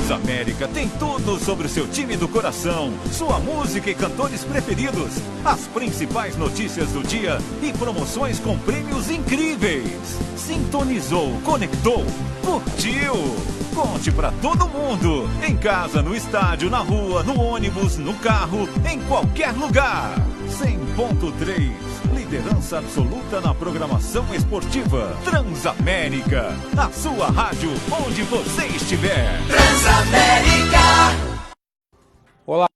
Transamérica tem tudo sobre o seu time do coração, sua música e cantores preferidos, as principais notícias do dia e promoções com prêmios incríveis. Sintonizou, conectou, curtiu. Conte pra todo mundo, em casa, no estádio, na rua, no ônibus, no carro, em qualquer lugar. 100.3, liderança absoluta na programação esportiva. Transamérica, a sua rádio onde você estiver. Transamérica. Olá,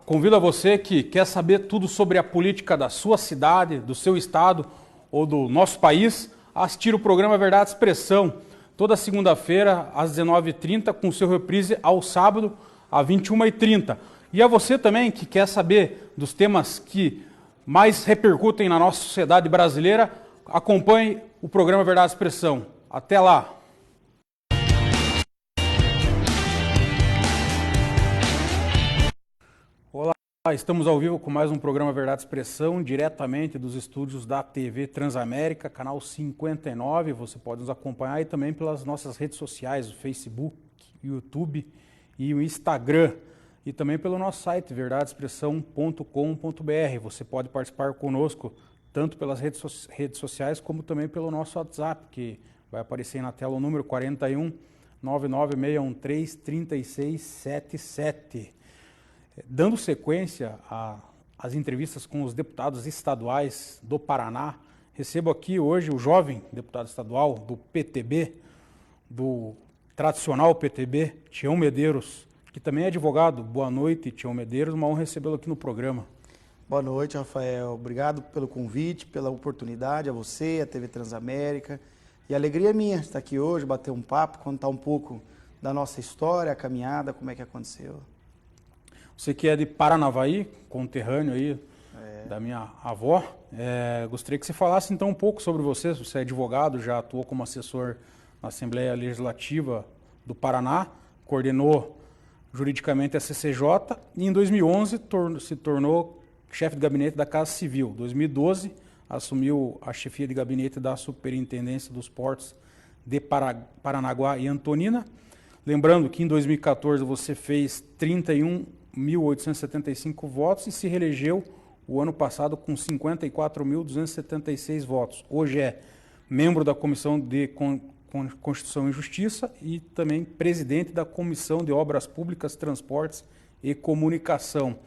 convido a você que quer saber tudo sobre a política da sua cidade, do seu estado ou do nosso país, a assistir o programa Verdade e Expressão, toda segunda-feira às 19h30, com seu reprise ao sábado às 21h30. E a você também que quer saber dos temas que mais repercutem na nossa sociedade brasileira, acompanhe o programa Verdade e Expressão. Até lá! Olá, estamos ao vivo com mais um programa Verdade e Expressão, diretamente dos estúdios da TV Transamérica, canal 59. Você pode nos acompanhar e também pelas nossas redes sociais, o Facebook, o YouTube e o Instagram. E também pelo nosso site, verdadeexpressão.com.br. Você pode participar conosco tanto pelas redes sociais como também pelo nosso WhatsApp, que vai aparecer aí na tela o número 41 99613 3677. Dando sequência às entrevistas com os deputados estaduais do Paraná, recebo aqui hoje o jovem deputado estadual do PTB, do tradicional PTB, Tião Medeiros, que também é advogado. Boa noite, Tião Medeiros, uma honra recebê-lo aqui no programa. Boa noite, Rafael. Obrigado pelo convite, pela oportunidade, a você, a TV Transamérica. E a alegria é minha estar aqui hoje, bater um papo, contar um pouco da nossa história, a caminhada, como é que aconteceu. Você que é de Paranavaí, conterrâneo aí da minha avó, gostaria que você falasse então um pouco sobre você. Você é advogado, já atuou como assessor na Assembleia Legislativa do Paraná, coordenou juridicamente a CCJ e em 2011 se tornou chefe de gabinete da Casa Civil. Em 2012 assumiu a chefia de gabinete da Superintendência dos Portos de Paranaguá e Antonina. Lembrando que em 2014 você fez 31.875 votos e se reelegeu o ano passado com 54.276 votos. Hoje é membro da Comissão de Constituição e Justiça e também presidente da Comissão de Obras Públicas, Transportes e Comunicação.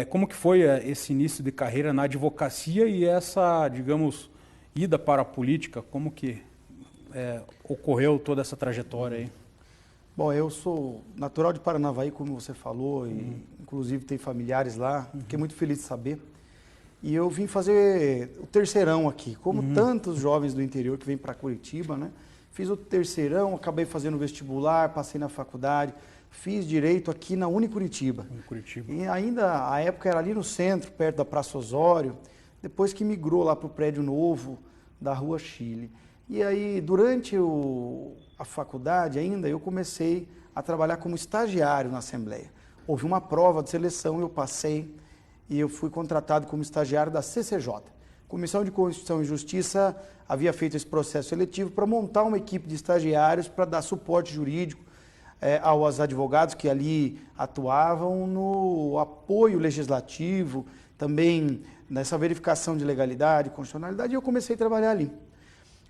Como que foi esse início de carreira na advocacia e essa, digamos, ida para a política? Como que ocorreu toda essa trajetória aí? Bom, eu sou natural de Paranavaí, como você falou, e inclusive tem familiares lá, fiquei muito feliz de saber. E eu vim fazer o terceirão aqui, como tantos jovens do interior que vêm para Curitiba, né? Fiz o terceirão, acabei fazendo vestibular, passei na faculdade, fiz direito aqui na Unicuritiba. E ainda, a época era ali no centro, perto da Praça Osório, depois que migrou lá para o prédio novo da Rua Chile. E aí, durante a faculdade ainda, eu comecei a trabalhar como estagiário na Assembleia. Houve uma prova de seleção, eu passei e eu fui contratado como estagiário da CCJ. Comissão de Constituição e Justiça havia feito esse processo seletivo para montar uma equipe de estagiários para dar suporte jurídico aos advogados que ali atuavam no apoio legislativo, também nessa verificação de legalidade, constitucionalidade, e eu comecei a trabalhar ali.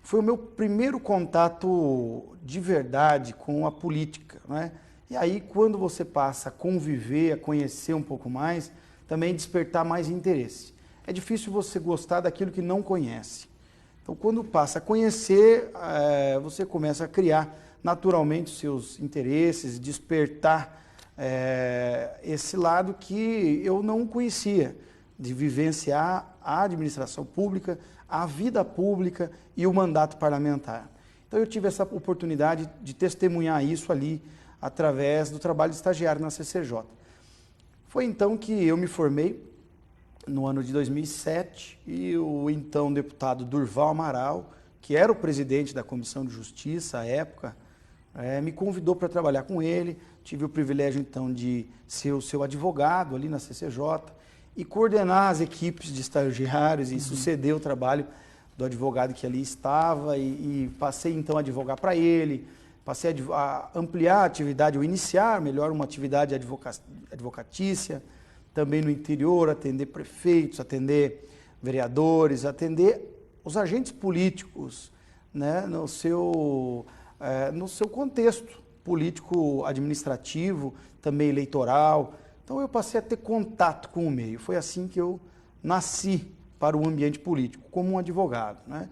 Foi o meu primeiro contato de verdade com a política, né? E aí, quando você passa a conviver, a conhecer um pouco mais, também despertar mais interesse. É difícil você gostar daquilo que não conhece. Então, quando passa a conhecer, você começa a criar naturalmente os seus interesses, despertar esse lado que eu não conhecia, de vivenciar a administração pública, a vida pública e o mandato parlamentar. Então, eu tive essa oportunidade de testemunhar isso ali através do trabalho de estagiário na CCJ. Foi então que eu me formei, no ano de 2007, e o então deputado Durval Amaral, que era o presidente da Comissão de Justiça à época, me convidou para trabalhar com ele. Tive o privilégio então de ser o seu advogado ali na CCJ e coordenar as equipes de estagiários e suceder o trabalho do advogado que ali estava e passei então a advogar para ele, passei a ampliar a atividade, ou iniciar melhor uma atividade advocatícia, também no interior, atender prefeitos, atender vereadores, atender os agentes políticos, né, no seu contexto político, administrativo, também eleitoral. Então eu passei a ter contato com o meio. Foi assim que eu nasci para o ambiente político, como um advogado, né?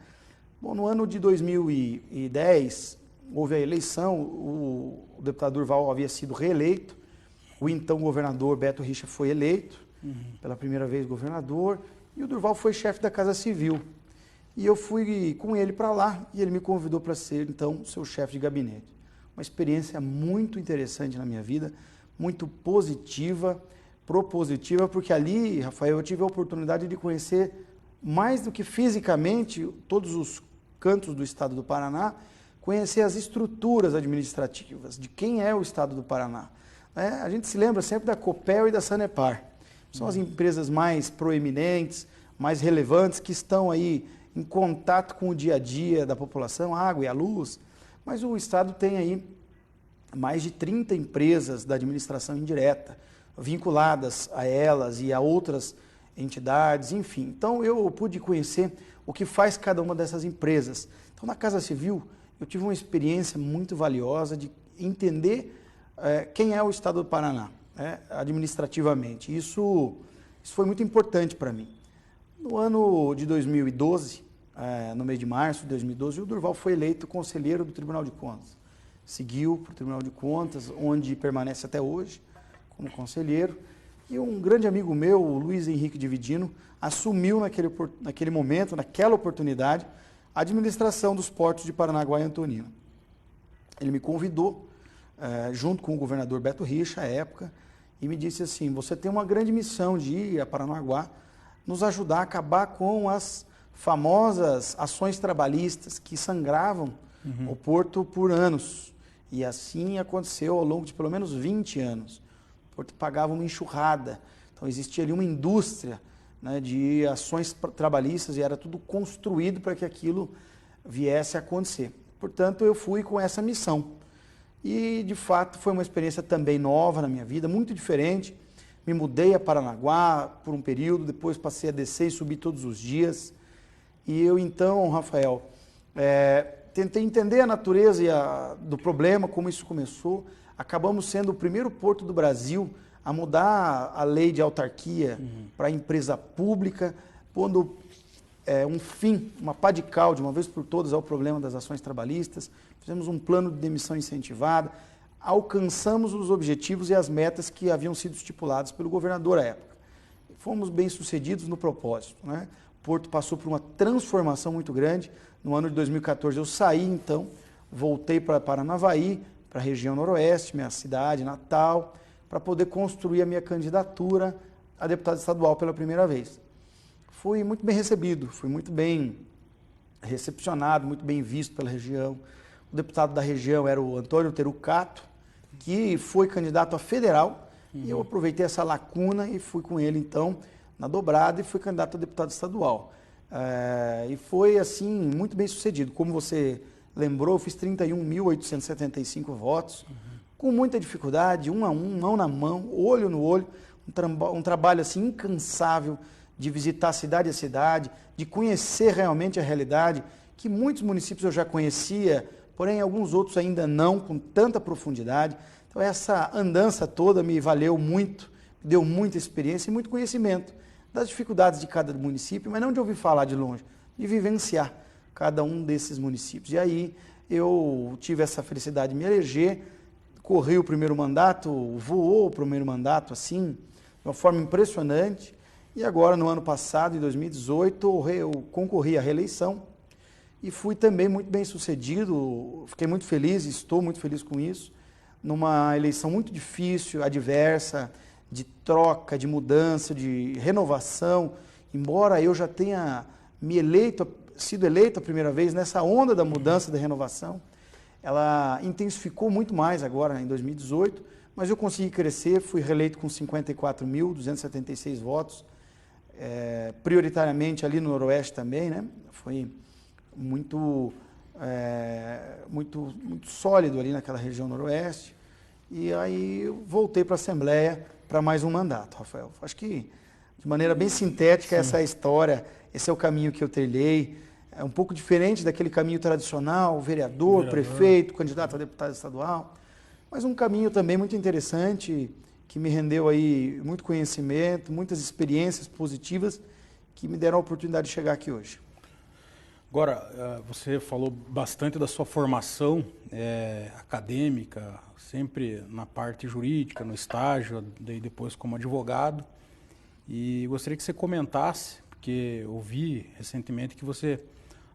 Bom, no ano de 2010, houve a eleição, o deputado Durval havia sido reeleito, o então governador Beto Richa foi eleito, pela primeira vez governador, e o Durval foi chefe da Casa Civil. E eu fui com ele para lá e ele me convidou para ser, então, seu chefe de gabinete. Uma experiência muito interessante na minha vida, muito positiva, propositiva, porque ali, Rafael, eu tive a oportunidade de conhecer, mais do que fisicamente, todos os cantos do estado do Paraná, conhecer as estruturas administrativas, de quem é o estado do Paraná. A gente se lembra sempre da Copel e da Sanepar. São as empresas mais proeminentes, mais relevantes, que estão aí em contato com o dia a dia da população, a água e a luz, mas o Estado tem aí mais de 30 empresas da administração indireta, vinculadas a elas e a outras entidades, enfim. Então eu pude conhecer o que faz cada uma dessas empresas. Então na Casa Civil eu tive uma experiência muito valiosa de entender quem é o Estado do Paraná, administrativamente. Isso foi muito importante para mim. No ano de 2012, no mês de março de 2012, o Durval foi eleito conselheiro do Tribunal de Contas. Seguiu para o Tribunal de Contas, onde permanece até hoje como conselheiro. E um grande amigo meu, o Luiz Henrique Dividino, assumiu naquele momento, naquela oportunidade, a administração dos portos de Paranaguá e Antonina. Ele me convidou, junto com o governador Beto Richa, à época, e me disse assim: você tem uma grande missão de ir a Paranaguá, nos ajudar a acabar com as famosas ações trabalhistas que sangravam o porto por anos. E assim aconteceu ao longo de pelo menos 20 anos. O porto pagava uma enxurrada. Então existia ali uma indústria, né, de ações trabalhistas e era tudo construído para que aquilo viesse a acontecer. Portanto, eu fui com essa missão. E, de fato, foi uma experiência também nova na minha vida, muito diferente. Me mudei a Paranaguá por um período, depois passei a descer e subir todos os dias. E eu, então, Rafael, tentei entender a natureza do problema, como isso começou. Acabamos sendo o primeiro porto do Brasil a mudar a lei de autarquia para empresa pública, pondo um fim, uma pá de cal, de uma vez por todas, ao problema das ações trabalhistas. Fizemos um plano de demissão incentivada, alcançamos os objetivos e as metas que haviam sido estipulados pelo governador à época. Fomos bem-sucedidos no propósito, né? O porto passou por uma transformação muito grande. No ano de 2014 eu saí, então, voltei para Paranavaí, para a região noroeste, minha cidade natal, para poder construir a minha candidatura a deputado estadual pela primeira vez. Fui muito bem recebido, fui muito bem recepcionado, muito bem visto pela região. O deputado da região era o Antônio Terucato, que foi candidato a federal, e eu aproveitei essa lacuna e fui com ele, então, na dobrada, e fui candidato a deputado estadual. E foi, assim, muito bem sucedido. Como você lembrou, eu fiz 31.875 votos, com muita dificuldade, um a um, mão na mão, olho no olho, um trabalho, assim, incansável de visitar cidade a cidade, de conhecer realmente a realidade, que muitos municípios eu já conhecia, porém alguns outros ainda não, com tanta profundidade. Então essa andança toda me valeu muito, me deu muita experiência e muito conhecimento das dificuldades de cada município, mas não de ouvir falar de longe, de vivenciar cada um desses municípios. E aí eu tive essa felicidade de me eleger, corri o primeiro mandato, voou o primeiro mandato assim, de uma forma impressionante. E agora, no ano passado, em 2018, eu concorri à reeleição e fui também muito bem sucedido, fiquei muito feliz, estou muito feliz com isso, numa eleição muito difícil, adversa, de troca, de mudança, de renovação. Embora eu já tenha sido eleito a primeira vez nessa onda da mudança, da renovação, ela intensificou muito mais agora, em 2018, mas eu consegui crescer, fui reeleito com 54.276 votos, prioritariamente ali no Noroeste também, né? Foi muito muito sólido ali naquela região noroeste. E aí eu voltei para a Assembleia para mais um mandato, Rafael. Acho que, de maneira bem sintética, essa é a história, esse é o caminho que eu trilhei. É um pouco diferente daquele caminho tradicional, vereador, prefeito, candidato a deputado estadual, mas um caminho também muito interessante, que me rendeu aí muito conhecimento, muitas experiências positivas, que me deram a oportunidade de chegar aqui hoje. Agora, você falou bastante da sua formação acadêmica, sempre na parte jurídica, no estágio, daí depois como advogado. E gostaria que você comentasse, porque eu vi recentemente que você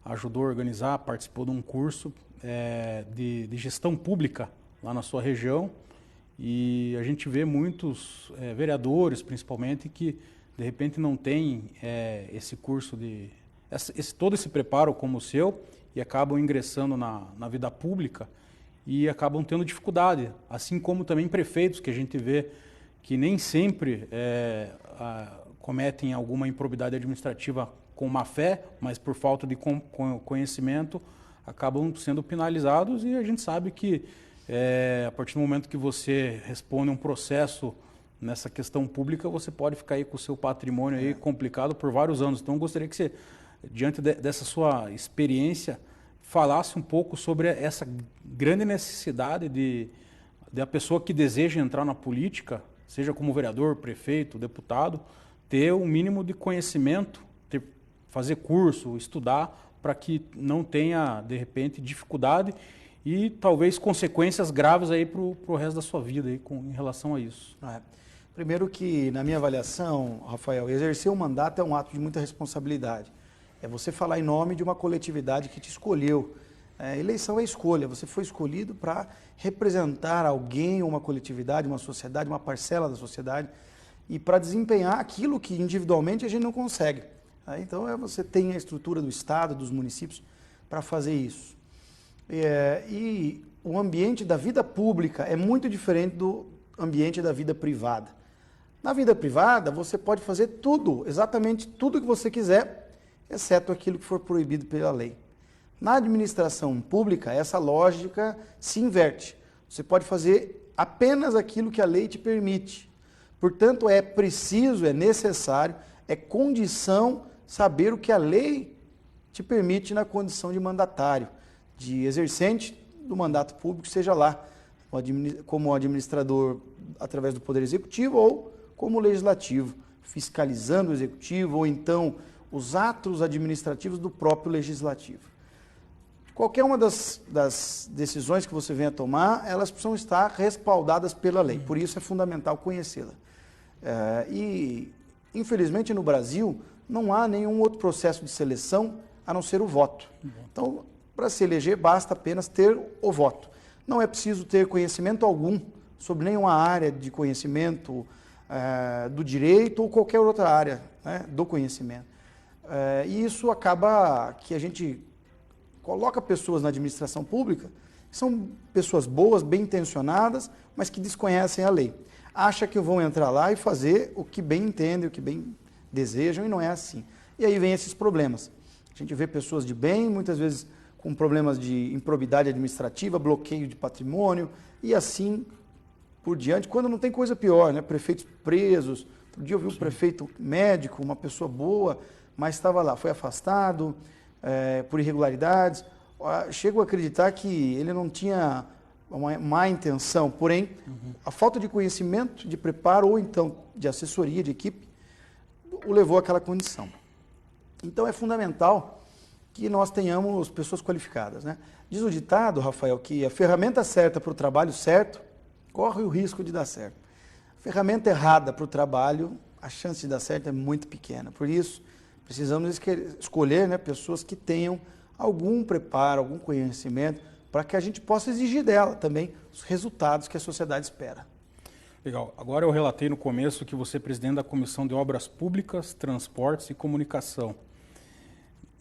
ajudou a organizar, participou de um curso de gestão pública lá na sua região. E a gente vê muitos vereadores, principalmente, que de repente não têm esse curso todo esse preparo como o seu e acabam ingressando na vida pública e acabam tendo dificuldade, assim como também prefeitos que a gente vê que nem sempre cometem alguma improbidade administrativa com má fé, mas por falta de conhecimento acabam sendo penalizados, e a gente sabe que a partir do momento que você responde um processo nessa questão pública, você pode ficar aí com o seu patrimônio aí complicado por vários anos. Então eu gostaria que você, diante dessa sua experiência, falasse um pouco sobre essa grande necessidade de a pessoa que deseja entrar na política, seja como vereador, prefeito, deputado, ter um mínimo de conhecimento, fazer curso, estudar, para que não tenha, de repente, dificuldade e talvez consequências graves aí para o resto da sua vida aí, em relação a isso. Primeiro que, na minha avaliação, Rafael, exercer um mandato é um ato de muita responsabilidade. É você falar em nome de uma coletividade que te escolheu. Eleição é escolha, você foi escolhido para representar alguém, uma coletividade, uma sociedade, uma parcela da sociedade, e para desempenhar aquilo que individualmente a gente não consegue. Então você tem a estrutura do Estado, dos municípios, para fazer isso. E o ambiente da vida pública é muito diferente do ambiente da vida privada. Na vida privada, você pode fazer tudo, exatamente tudo que você quiser, exceto aquilo que for proibido pela lei. Na administração pública, essa lógica se inverte. Você pode fazer apenas aquilo que a lei te permite. Portanto, é preciso, é necessário, é condição saber o que a lei te permite na condição de mandatário, de exercente do mandato público, seja lá como administrador através do Poder Executivo ou como legislativo, fiscalizando o Executivo ou então os atos administrativos do próprio Legislativo. Qualquer uma das decisões que você venha tomar, elas precisam estar respaldadas pela lei, por isso é fundamental conhecê-la. E, infelizmente, no Brasil, não há nenhum outro processo de seleção a não ser o voto. Então, para se eleger, basta apenas ter o voto. Não é preciso ter conhecimento algum sobre nenhuma área de conhecimento do direito ou qualquer outra área, né, do conhecimento. E isso acaba que a gente coloca pessoas na administração pública que são pessoas boas, bem intencionadas, mas que desconhecem a lei. Acha que vão entrar lá e fazer o que bem entendem, o que bem desejam, e não é assim. E aí vem esses problemas. A gente vê pessoas de bem, muitas vezes com problemas de improbidade administrativa, bloqueio de patrimônio e assim por diante, quando não tem coisa pior, né? Prefeitos presos. Outro dia eu vi um prefeito médico, uma pessoa boa, mas estava lá, foi afastado por irregularidades. Chego a acreditar que ele não tinha uma má intenção, porém, a falta de conhecimento, de preparo ou então de assessoria, de equipe, o levou àquela condição. Então é fundamental que nós tenhamos pessoas qualificadas, né? Diz o ditado, Rafael, que a ferramenta certa para o trabalho certo corre o risco de dar certo. A ferramenta errada para o trabalho, a chance de dar certo é muito pequena. Por isso, precisamos escolher, né, pessoas que tenham algum preparo, algum conhecimento, para que a gente possa exigir dela também os resultados que a sociedade espera. Legal. Agora eu relatei no começo que você é presidente da Comissão de Obras Públicas, Transportes e Comunicação.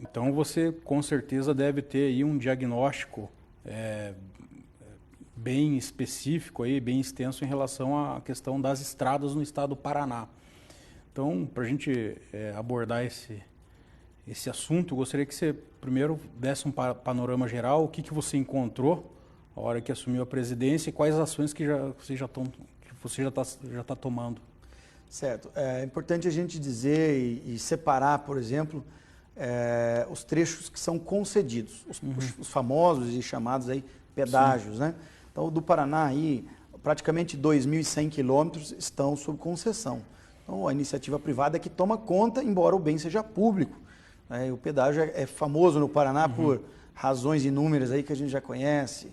Então você com certeza deve ter aí um diagnóstico bem específico, aí, bem extenso em relação à questão das estradas no estado do Paraná. Então, para a gente abordar esse assunto, eu gostaria que você primeiro desse um panorama geral, o que você encontrou a hora que assumiu a presidência e quais ações que você já está tomando. Certo. É importante a gente dizer e separar, por exemplo, os trechos que são concedidos, os famosos e chamados aí pedágios, né? Então, do Paraná aí, praticamente 2.100 quilômetros estão sob concessão. Então, a iniciativa privada é que toma conta, embora o bem seja público. O pedágio é famoso no Paraná por razões inúmeras aí que a gente já conhece.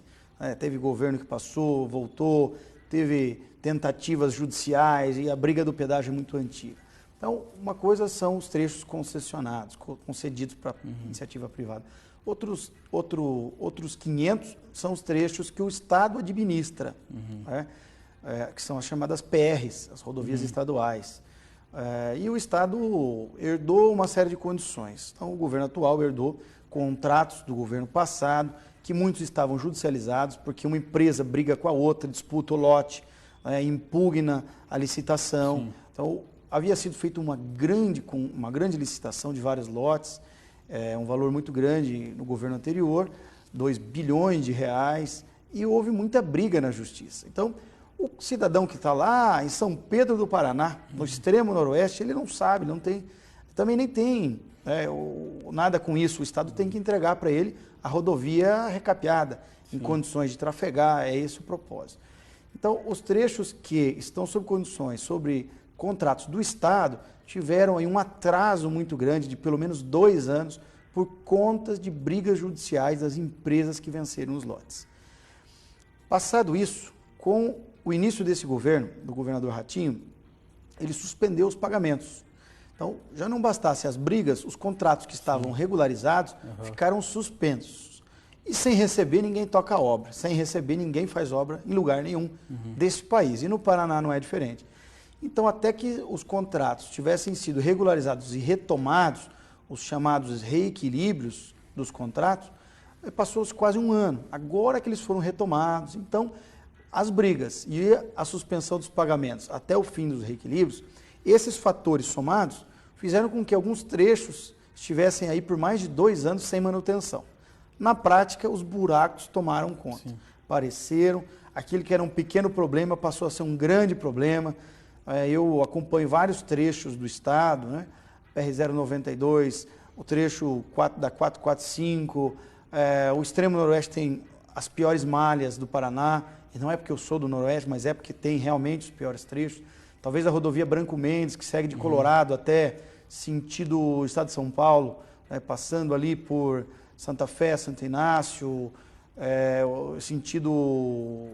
Teve governo que passou, voltou, teve tentativas judiciais e a briga do pedágio é muito antiga. Então, uma coisa são os trechos concessionados, concedidos para iniciativa privada. Outros 500 são os trechos que o Estado administra, que são as chamadas PRs, as rodovias estaduais. E o Estado herdou uma série de condições. Então, o governo atual herdou contratos do governo passado, que muitos estavam judicializados, porque uma empresa briga com a outra, disputa o lote, impugna a licitação. Sim. Então, havia sido feita uma grande licitação de vários lotes, um valor muito grande no governo anterior, 2 bilhões de reais, e houve muita briga na justiça. Então, o cidadão que está lá em São Pedro do Paraná, no extremo noroeste, ele não sabe, também nem tem nada com isso. O Estado tem que entregar para ele a rodovia recapeada, em condições de trafegar, é esse o propósito. Então, os trechos que estão sob condições, sobre contratos do Estado, tiveram aí um atraso muito grande de pelo menos 2 anos por contas de brigas judiciais das empresas que venceram os lotes. Passado isso, com o início desse governo, do governador Ratinho, ele suspendeu os pagamentos. Então, já não bastasse as brigas, os contratos que estavam regularizados ficaram suspensos. E sem receber, ninguém toca a obra. Sem receber, ninguém faz obra em lugar nenhum desse país. E no Paraná não é diferente. Então, até que os contratos tivessem sido regularizados e retomados, os chamados reequilíbrios dos contratos, passou-se quase 1 ano. Agora que eles foram retomados. Então, as brigas e a suspensão dos pagamentos até o fim dos reequilíbrios, esses fatores somados fizeram com que alguns trechos estivessem aí por mais de 2 anos sem manutenção. Na prática, os buracos tomaram conta. Apareceram, aquilo que era um pequeno problema passou a ser um grande problema. Eu acompanho vários trechos do estado, né? PR-092, o trecho da 445, o extremo noroeste tem as piores malhas do Paraná, e não é porque eu sou do noroeste, mas é porque tem realmente os piores trechos. Talvez a rodovia Branco Mendes, que segue de Colorado até sentido estado de São Paulo, passando ali por Santa Fé, Santo Inácio, sentido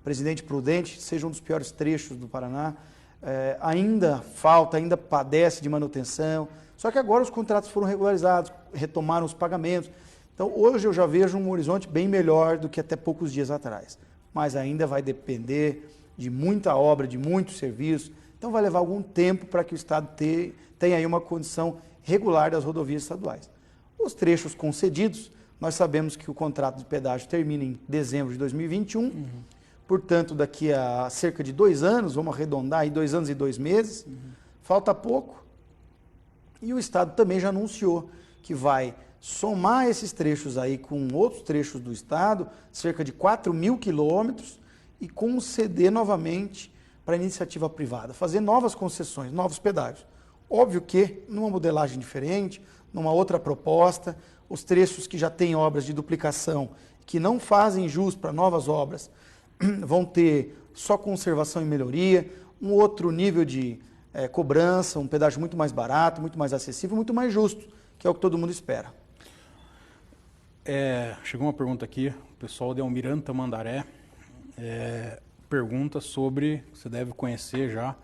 Presidente Prudente, seja um dos piores trechos do Paraná. Ainda padece de manutenção, só que agora os contratos foram regularizados, retomaram os pagamentos. Então, hoje eu já vejo um horizonte bem melhor do que até poucos dias atrás, mas ainda vai depender de muita obra, de muito serviço, então vai levar algum tempo para que o Estado tenha aí uma condição regular das rodovias estaduais. Os trechos concedidos, nós sabemos que o contrato de pedágio termina em dezembro de 2021, portanto, daqui a cerca de 2 anos, vamos arredondar aí 2 anos e 2 meses, falta pouco, e o Estado também já anunciou que vai somar esses trechos aí com outros trechos do Estado, cerca de 4.000 quilômetros, e conceder novamente para a iniciativa privada, fazer novas concessões, novos pedágios. Óbvio que, numa modelagem diferente, numa outra proposta, os trechos que já têm obras de duplicação, que não fazem jus para novas obras, vão ter só conservação e melhoria, um outro nível de cobrança, um pedágio muito mais barato, muito mais acessível, muito mais justo, que é o que todo mundo espera. Chegou uma pergunta aqui, o pessoal de Almirante Tamandaré pergunta sobre, você deve conhecer já,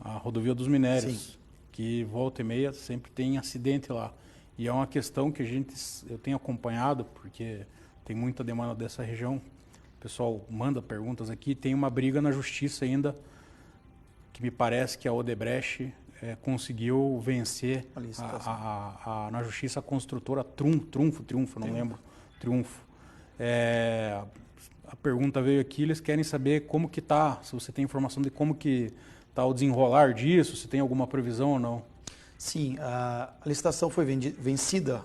a rodovia dos minérios, Sim. que volta e meia sempre tem acidente lá. E é uma questão que eu tenho acompanhado, porque tem muita demanda dessa região. O pessoal manda perguntas aqui, tem uma briga na justiça ainda, que me parece que a Odebrecht conseguiu vencer na justiça a construtora Triunfo, não lembro, Triunfo. A pergunta veio aqui, eles querem saber como que está, se você tem informação de como que está o desenrolar disso, se tem alguma previsão ou não. Sim, a licitação foi vencida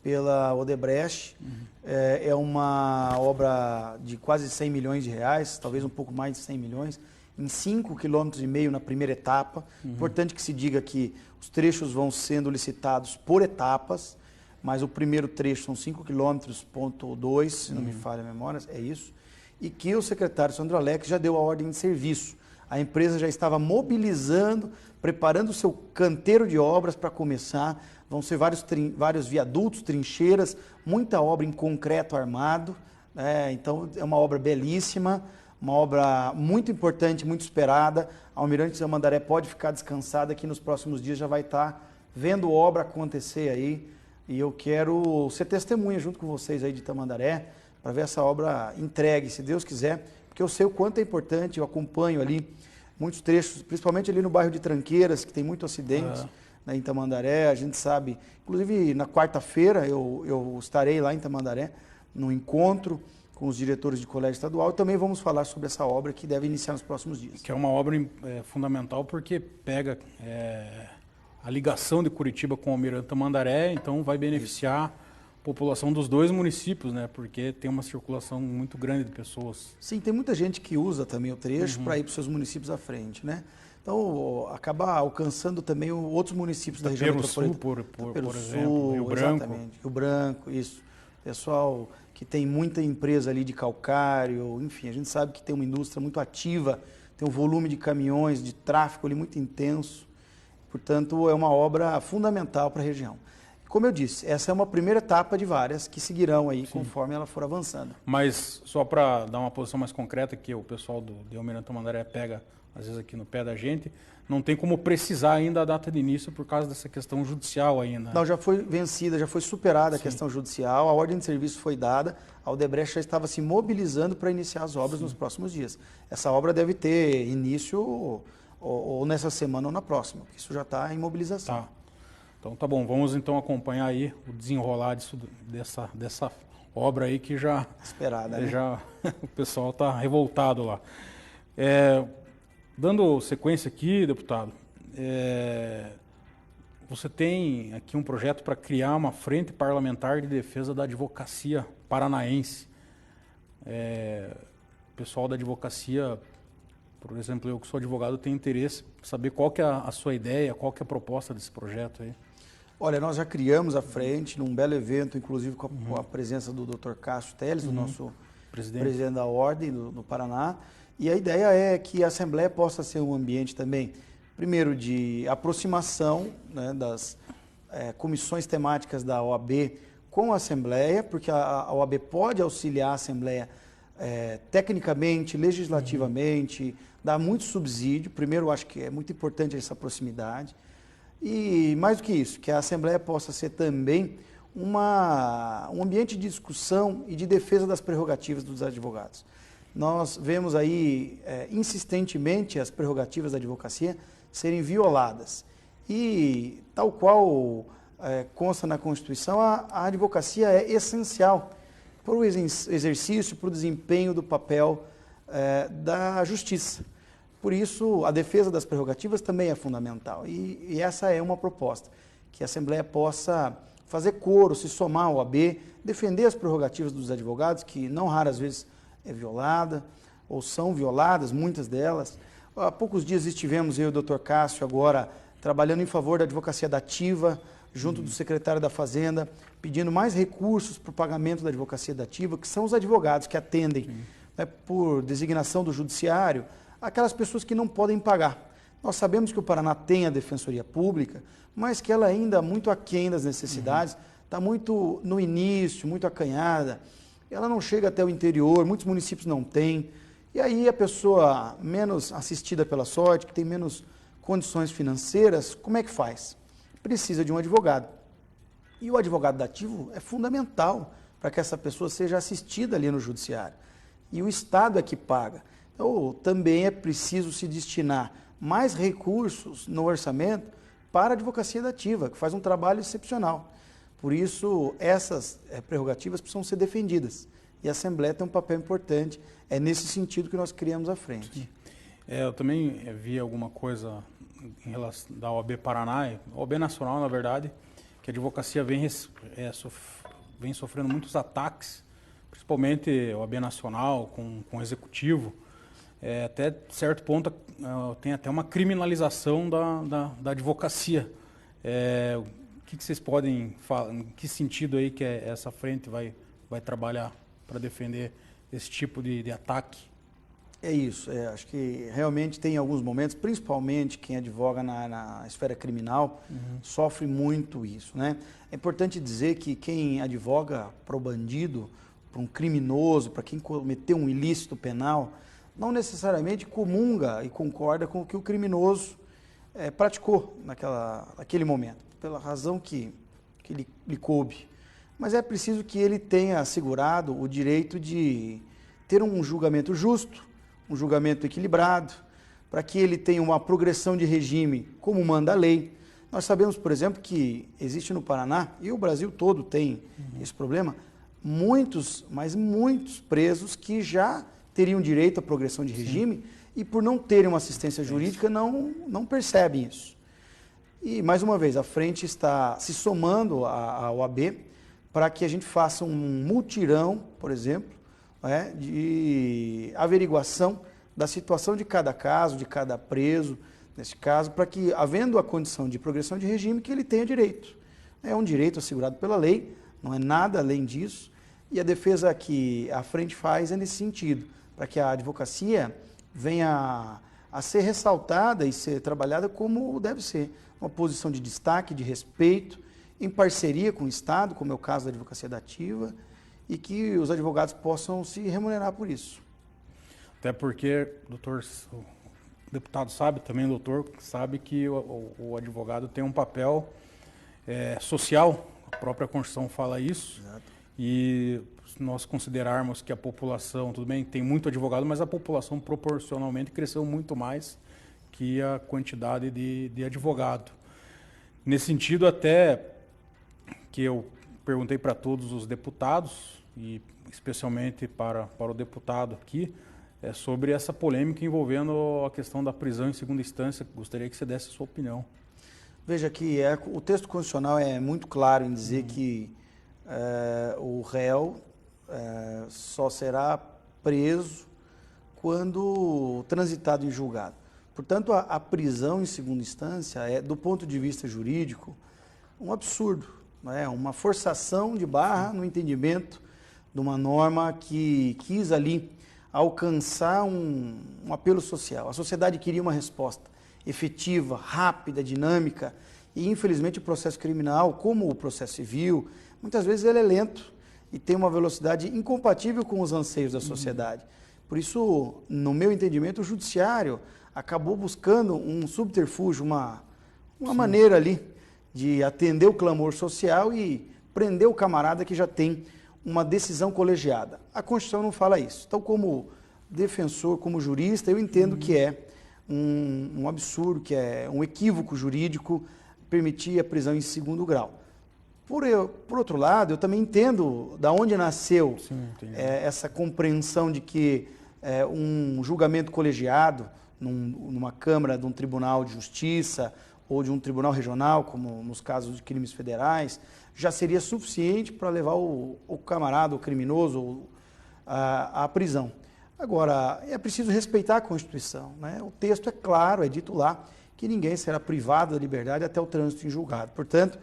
pela Odebrecht. É uma obra de quase 100 milhões de reais, talvez um pouco mais de 100 milhões, em 5,5 km na primeira etapa. Importante que se diga que os trechos vão sendo licitados por etapas, mas o primeiro trecho são 5,2 km, se não me falha a memória, é isso. E que o secretário Sandro Alex já deu a ordem de serviço. A empresa já estava mobilizando, preparando o seu canteiro de obras para começar. Vão ser vários viadutos, trincheiras, muita obra em concreto armado. Então é uma obra belíssima, uma obra muito importante, muito esperada. A Almirante Tamandaré pode ficar descansada que nos próximos dias já vai estar vendo obra acontecer aí. E eu quero ser testemunha junto com vocês aí de Tamandaré para ver essa obra entregue, se Deus quiser, porque eu sei o quanto é importante, eu acompanho ali muitos trechos, principalmente ali no bairro de Tranqueiras, que tem muito acidente, né, em Tamandaré, a gente sabe, inclusive na quarta-feira eu estarei lá em Tamandaré, num encontro com os diretores de colégio estadual, e também vamos falar sobre essa obra que deve iniciar nos próximos dias. Que é uma obra fundamental porque pega a ligação de Curitiba com o Almirante Tamandaré, então vai beneficiar a população dos dois municípios, né? Porque tem uma circulação muito grande de pessoas. Sim, tem muita gente que usa também o trecho para ir para os seus municípios à frente, né? Então, acaba alcançando também outros municípios da região metropolitana. Por exemplo, Rio Branco. Exatamente, Rio Branco, isso. Pessoal que tem muita empresa ali de calcário, enfim, a gente sabe que tem uma indústria muito ativa, tem um volume de caminhões, de tráfego ali muito intenso. Portanto, é uma obra fundamental para a região. Como eu disse, essa é uma primeira etapa de várias que seguirão aí conforme ela for avançando. Mas só para dar uma posição mais concreta, que o pessoal do Almirante Tamandaré pega, às vezes, aqui no pé da gente, não tem como precisar ainda a data de início por causa dessa questão judicial ainda. Não, já foi vencida, já foi superada a questão judicial, a ordem de serviço foi dada, a Odebrecht já estava se mobilizando para iniciar as obras nos próximos dias. Essa obra deve ter início ou nessa semana ou na próxima, porque isso já está em mobilização. Tá. Então tá bom, vamos então acompanhar aí o desenrolar dessa obra aí que já... Esperada, né? O pessoal está revoltado lá. Dando sequência aqui, deputado, você tem aqui um projeto para criar uma frente parlamentar de defesa da advocacia paranaense. O pessoal da advocacia, por exemplo, eu que sou advogado, tenho interesse em saber qual que é a sua ideia, qual que é a proposta desse projeto aí. Olha, nós já criamos a frente num belo evento, inclusive com a presença do Dr. Cássio Teles, o nosso presidente da Ordem do Paraná. E a ideia é que a Assembleia possa ser um ambiente também, primeiro, de aproximação, né, das comissões temáticas da OAB com a Assembleia, porque a OAB pode auxiliar a Assembleia tecnicamente, legislativamente, dar muito subsídio. Primeiro, eu acho que é muito importante essa proximidade. E, mais do que isso, que a Assembleia possa ser também um ambiente de discussão e de defesa das prerrogativas dos advogados. Nós vemos aí, insistentemente, as prerrogativas da advocacia serem violadas. E, tal qual consta na Constituição, a advocacia é essencial para o exercício, para o desempenho do papel da justiça. Por isso, a defesa das prerrogativas também é fundamental. E essa é uma proposta, que a Assembleia possa fazer coro, se somar ao OAB, defender as prerrogativas dos advogados, que não raras vezes é violada, ou são violadas, muitas delas. Há poucos dias estivemos, eu e o Dr. Cássio, agora, trabalhando em favor da advocacia dativa, junto do secretário da Fazenda, pedindo mais recursos para o pagamento da advocacia dativa, que são os advogados que atendem, né, por designação do judiciário, aquelas pessoas que não podem pagar. Nós sabemos que o Paraná tem a Defensoria Pública, mas que ela ainda é muito aquém das necessidades, está muito no início, muito acanhada, ela não chega até o interior, muitos municípios não têm, e aí a pessoa menos assistida pela sorte, que tem menos condições financeiras, como é que faz? Precisa de um advogado. E o advogado dativo é fundamental para que essa pessoa seja assistida ali no judiciário. E o Estado é que paga. Então, também é preciso se destinar mais recursos no orçamento para a advocacia dativa, que faz um trabalho excepcional. Por isso, essas prerrogativas precisam ser defendidas. E a Assembleia tem um papel importante. É nesse sentido que nós criamos a frente. Eu também vi alguma coisa em relação da OAB Paraná, OAB Nacional, na verdade, que a advocacia vem sofrendo muitos ataques, principalmente a OAB Nacional, com o Executivo. Até certo ponto tem até uma criminalização da advocacia. O que vocês podem falar, em que sentido aí que essa frente vai trabalhar para defender esse tipo de ataque? É isso, acho que realmente tem alguns momentos, principalmente quem advoga na esfera criminal, sofre muito isso, né? É importante dizer que quem advoga para o bandido, para um criminoso, para quem cometeu um ilícito penal, não necessariamente comunga e concorda com o que o criminoso praticou naquele momento, pela razão que lhe coube. Mas é preciso que ele tenha assegurado o direito de ter um julgamento justo, um julgamento equilibrado, para que ele tenha uma progressão de regime como manda a lei. Nós sabemos, por exemplo, que existe no Paraná, e o Brasil todo tem esse problema, muitos presos que já teriam direito à progressão de regime e por não terem uma assistência jurídica não percebem isso. E, mais uma vez, a frente está se somando à OAB para que a gente faça um mutirão, por exemplo, de averiguação da situação de cada caso, de cada preso, nesse caso, para que, havendo a condição de progressão de regime, que ele tenha direito. É um direito assegurado pela lei, não é nada além disso, e a defesa que a frente faz é nesse sentido, para que a advocacia venha a ser ressaltada e ser trabalhada como deve ser, uma posição de destaque, de respeito, em parceria com o Estado, como é o caso da advocacia dativa, e que os advogados possam se remunerar por isso. Até porque, doutor, o deputado sabe, também o doutor sabe que o advogado tem um papel social, a própria Constituição fala isso. Exato. E se nós considerarmos que a população, tudo bem, tem muito advogado, mas a população proporcionalmente cresceu muito mais que a quantidade de advogado. Nesse sentido, até que eu perguntei para todos os deputados, e especialmente para o deputado aqui, sobre essa polêmica envolvendo a questão da prisão em segunda instância. Gostaria que você desse a sua opinião. Veja que o texto constitucional é muito claro em dizer que o réu só será preso quando transitado em julgado. Portanto, a prisão em segunda instância é, do ponto de vista jurídico, um absurdo, uma forçação de barra no entendimento de uma norma que quis ali alcançar um apelo social. A sociedade queria uma resposta efetiva, rápida, dinâmica, e infelizmente o processo criminal, como o processo civil, muitas vezes ele é lento e tem uma velocidade incompatível com os anseios da sociedade. Por isso, no meu entendimento, o judiciário acabou buscando um subterfúgio, uma maneira ali de atender o clamor social e prender o camarada que já tem uma decisão colegiada. A Constituição não fala isso. Então, como defensor, como jurista, eu entendo que é um absurdo, que é um equívoco jurídico permitir a prisão em segundo grau. Por outro lado, eu também entendo da onde nasceu essa compreensão de que um julgamento colegiado numa Câmara de um Tribunal de Justiça ou de um Tribunal Regional, como nos casos de crimes federais, já seria suficiente para levar o camarada, o criminoso, à prisão. Agora, é preciso respeitar a Constituição, O texto é claro, é dito lá, que ninguém será privado da liberdade até o trânsito em julgado. Portanto,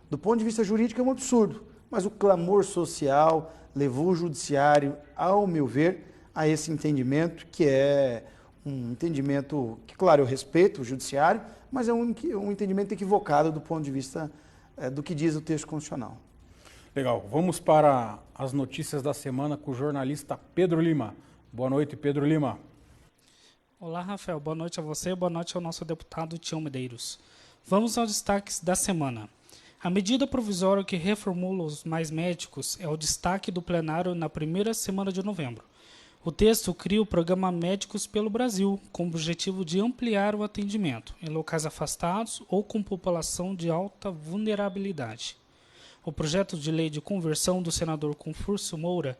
do ponto de vista jurídico é um absurdo, mas o clamor social levou o judiciário, ao meu ver, a esse entendimento, que é um entendimento que, claro, eu respeito o judiciário, mas é um entendimento equivocado do ponto de vista do que diz o texto constitucional. Legal. Vamos para as notícias da semana com o jornalista Pedro Lima. Boa noite, Pedro Lima. Olá, Rafael. Boa noite a você. Boa noite ao nosso deputado Tião Medeiros. Vamos aos destaques da semana. A medida provisória que reformula os mais médicos é o destaque do plenário na primeira semana de novembro. O texto cria o programa Médicos pelo Brasil, com o objetivo de ampliar o atendimento em locais afastados ou com população de alta vulnerabilidade. O projeto de lei de conversão do senador Confúcio Moura,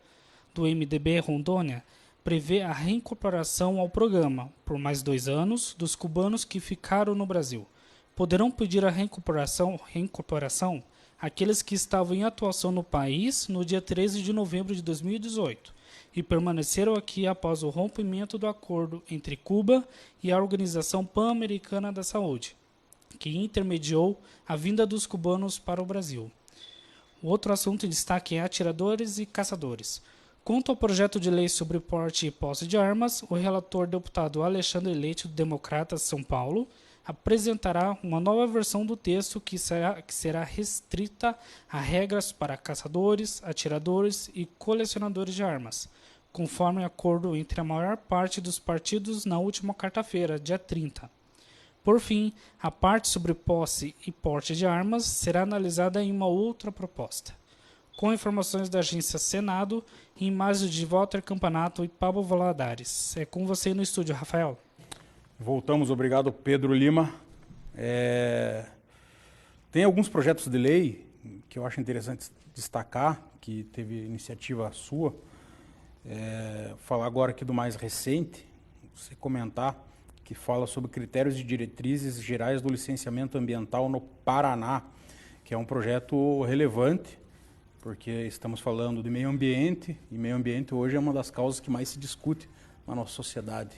do MDB Rondônia, prevê a reincorporação ao programa, por mais 2 anos, dos cubanos que ficaram no Brasil. Poderão pedir a reincorporação aqueles que estavam em atuação no país no dia 13 de novembro de 2018 e permaneceram aqui após o rompimento do acordo entre Cuba e a Organização Pan-Americana da Saúde, que intermediou a vinda dos cubanos para o Brasil. O outro assunto em destaque é atiradores e caçadores. Quanto ao projeto de lei sobre porte e posse de armas, o relator deputado Alexandre Leite, do Democratas São Paulo, apresentará uma nova versão do texto que será restrita a regras para caçadores, atiradores e colecionadores de armas, conforme acordo entre a maior parte dos partidos na última quarta-feira, dia 30. Por fim, a parte sobre posse e porte de armas será analisada em uma outra proposta. Com informações da agência Senado e imagens de Walter Campanato e Pablo Valadares. É com você no estúdio, Rafael. Voltamos, obrigado Pedro Lima. Tem alguns projetos de lei que eu acho interessante destacar, que teve iniciativa sua. Falar agora aqui do mais recente, você comentar, que fala sobre critérios e diretrizes gerais do licenciamento ambiental no Paraná, que é um projeto relevante, porque estamos falando de meio ambiente, e meio ambiente hoje é uma das causas que mais se discute na nossa sociedade.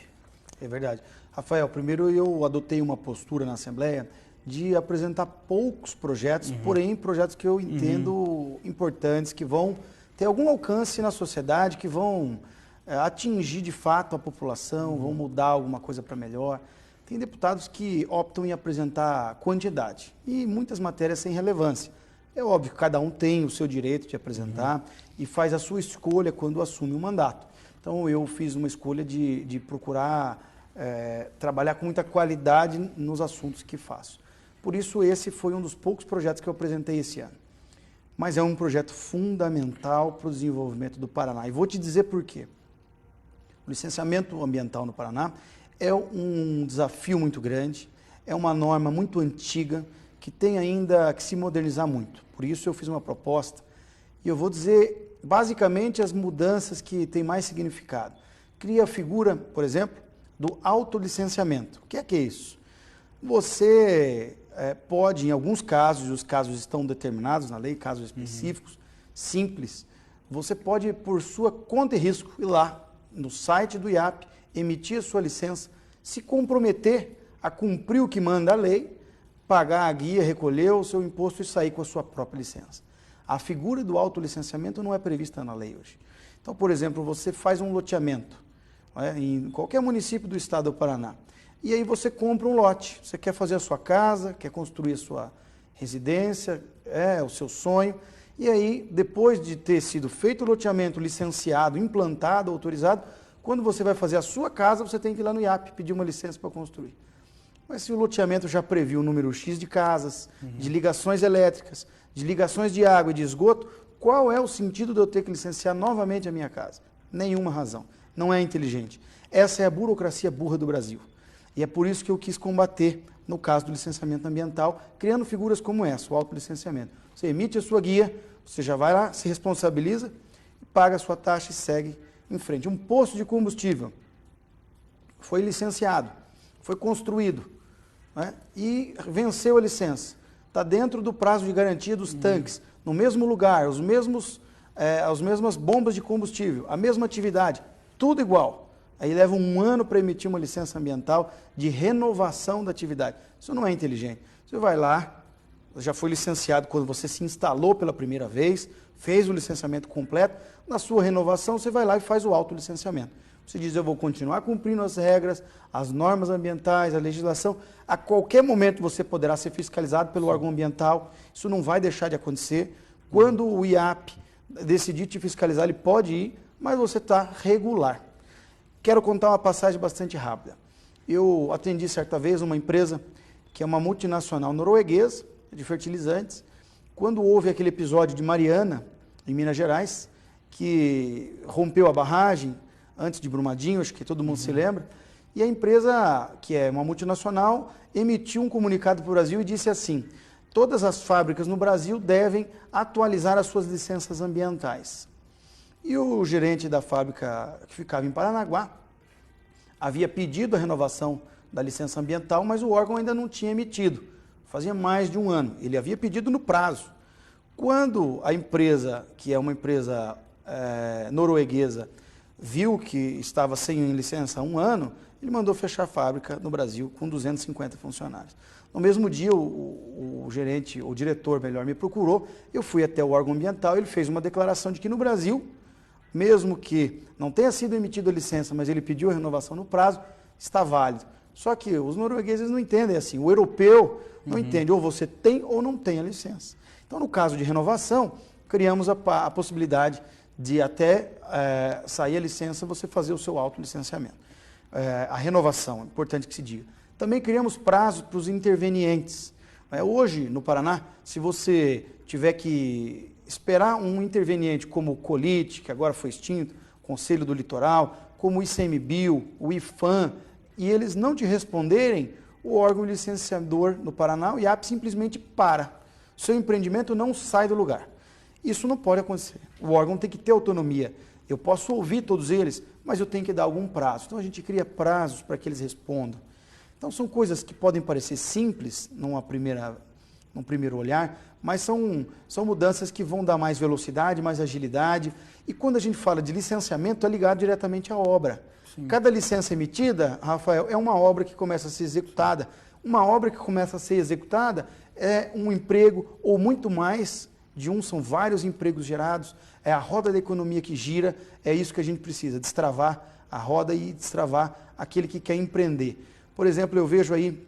É verdade. Rafael, primeiro eu adotei uma postura na Assembleia de apresentar poucos projetos, porém projetos que eu entendo importantes, que vão ter algum alcance na sociedade, que vão atingir de fato a população, vão mudar alguma coisa para melhor. Tem deputados que optam em apresentar quantidade e muitas matérias sem relevância. É óbvio que cada um tem o seu direito de apresentar e faz a sua escolha quando assume o mandato. Então eu fiz uma escolha de procurar trabalhar com muita qualidade nos assuntos que faço. Por isso esse foi um dos poucos projetos que eu apresentei esse ano. Mas é um projeto fundamental para o desenvolvimento do Paraná. E vou te dizer por quê. O licenciamento ambiental no Paraná é um desafio muito grande, é uma norma muito antiga, que tem ainda que se modernizar muito. Por isso eu fiz uma proposta e eu vou dizer basicamente as mudanças que têm mais significado. Cria a figura, por exemplo, do autolicenciamento. O que é isso? Você pode, em alguns casos, os casos estão determinados na lei, casos específicos, simples, você pode, por sua conta e risco, ir lá no site do IAP, emitir a sua licença, se comprometer a cumprir o que manda a lei, pagar a guia, recolher o seu imposto e sair com a sua própria licença. A figura do autolicenciamento não é prevista na lei hoje. Então, por exemplo, você faz um loteamento em qualquer município do estado do Paraná, e aí você compra um lote, você quer fazer a sua casa, quer construir a sua residência, o seu sonho, e aí, depois de ter sido feito o loteamento, licenciado, implantado, autorizado, quando você vai fazer a sua casa, você tem que ir lá no IAP pedir uma licença para construir. Mas se o loteamento já previu o número X de casas, de ligações elétricas, de ligações de água e de esgoto, qual é o sentido de eu ter que licenciar novamente a minha casa? Nenhuma razão. Não é inteligente. Essa é a burocracia burra do Brasil. E é por isso que eu quis combater, no caso do licenciamento ambiental, criando figuras como essa, o autolicenciamento. Você emite a sua guia, você já vai lá, se responsabiliza, paga a sua taxa e segue em frente. Um posto de combustível foi licenciado, foi construído, e venceu a licença. Está dentro do prazo de garantia dos tanques, no mesmo lugar, as mesmas bombas de combustível, a mesma atividade, tudo igual. Aí leva um ano para emitir uma licença ambiental de renovação da atividade. Isso não é inteligente. Você vai lá, já foi licenciado quando você se instalou pela primeira vez, fez o licenciamento completo, na sua renovação você vai lá e faz o autolicenciamento. Você diz, eu vou continuar cumprindo as regras, as normas ambientais, a legislação. A qualquer momento você poderá ser fiscalizado pelo órgão ambiental. Isso não vai deixar de acontecer. Quando o IAP decidir te fiscalizar, ele pode ir, mas você está regular. Quero contar uma passagem bastante rápida. Eu atendi certa vez uma empresa que é uma multinacional norueguesa de fertilizantes. Quando houve aquele episódio de Mariana, em Minas Gerais, que rompeu a barragem, antes de Brumadinho, acho que todo mundo se lembra, e a empresa, que é uma multinacional, emitiu um comunicado para o Brasil e disse assim, todas as fábricas no Brasil devem atualizar as suas licenças ambientais. E o gerente da fábrica que ficava em Paranaguá havia pedido a renovação da licença ambiental, mas o órgão ainda não tinha emitido. Fazia mais de um ano. Ele havia pedido no prazo. Quando a empresa, que é uma empresa norueguesa, viu que estava sem licença há um ano, ele mandou fechar a fábrica no Brasil com 250 funcionários. No mesmo dia, o gerente, o diretor, melhor, me procurou, eu fui até o órgão ambiental, ele fez uma declaração de que no Brasil, mesmo que não tenha sido emitida a licença, mas ele pediu a renovação no prazo, está válido. Só que os noruegueses não entendem assim, o europeu não entende, ou você tem ou não tem a licença. Então, no caso de renovação, criamos a possibilidade de até sair a licença, você fazer o seu autolicenciamento. A renovação, é importante que se diga. Também criamos prazos para os intervenientes. Hoje, no Paraná, se você tiver que esperar um interveniente como o COLIT, que agora foi extinto, Conselho do Litoral, como o ICMBio, o IFAM, e eles não te responderem, o órgão licenciador no Paraná, o IAP, simplesmente para. Seu empreendimento não sai do lugar. Isso não pode acontecer. O órgão tem que ter autonomia. Eu posso ouvir todos eles, mas eu tenho que dar algum prazo. Então a gente cria prazos para que eles respondam. Então são coisas que podem parecer simples num primeiro olhar, mas são mudanças que vão dar mais velocidade, mais agilidade. E quando a gente fala de licenciamento, é ligado diretamente à obra. Sim. Cada licença emitida, Rafael, é uma obra que começa a ser executada. Uma obra que começa a ser executada é um emprego, ou muito mais de um, são vários empregos gerados, é a roda da economia que gira, é isso que a gente precisa, destravar a roda e destravar aquele que quer empreender. Por exemplo, eu vejo aí,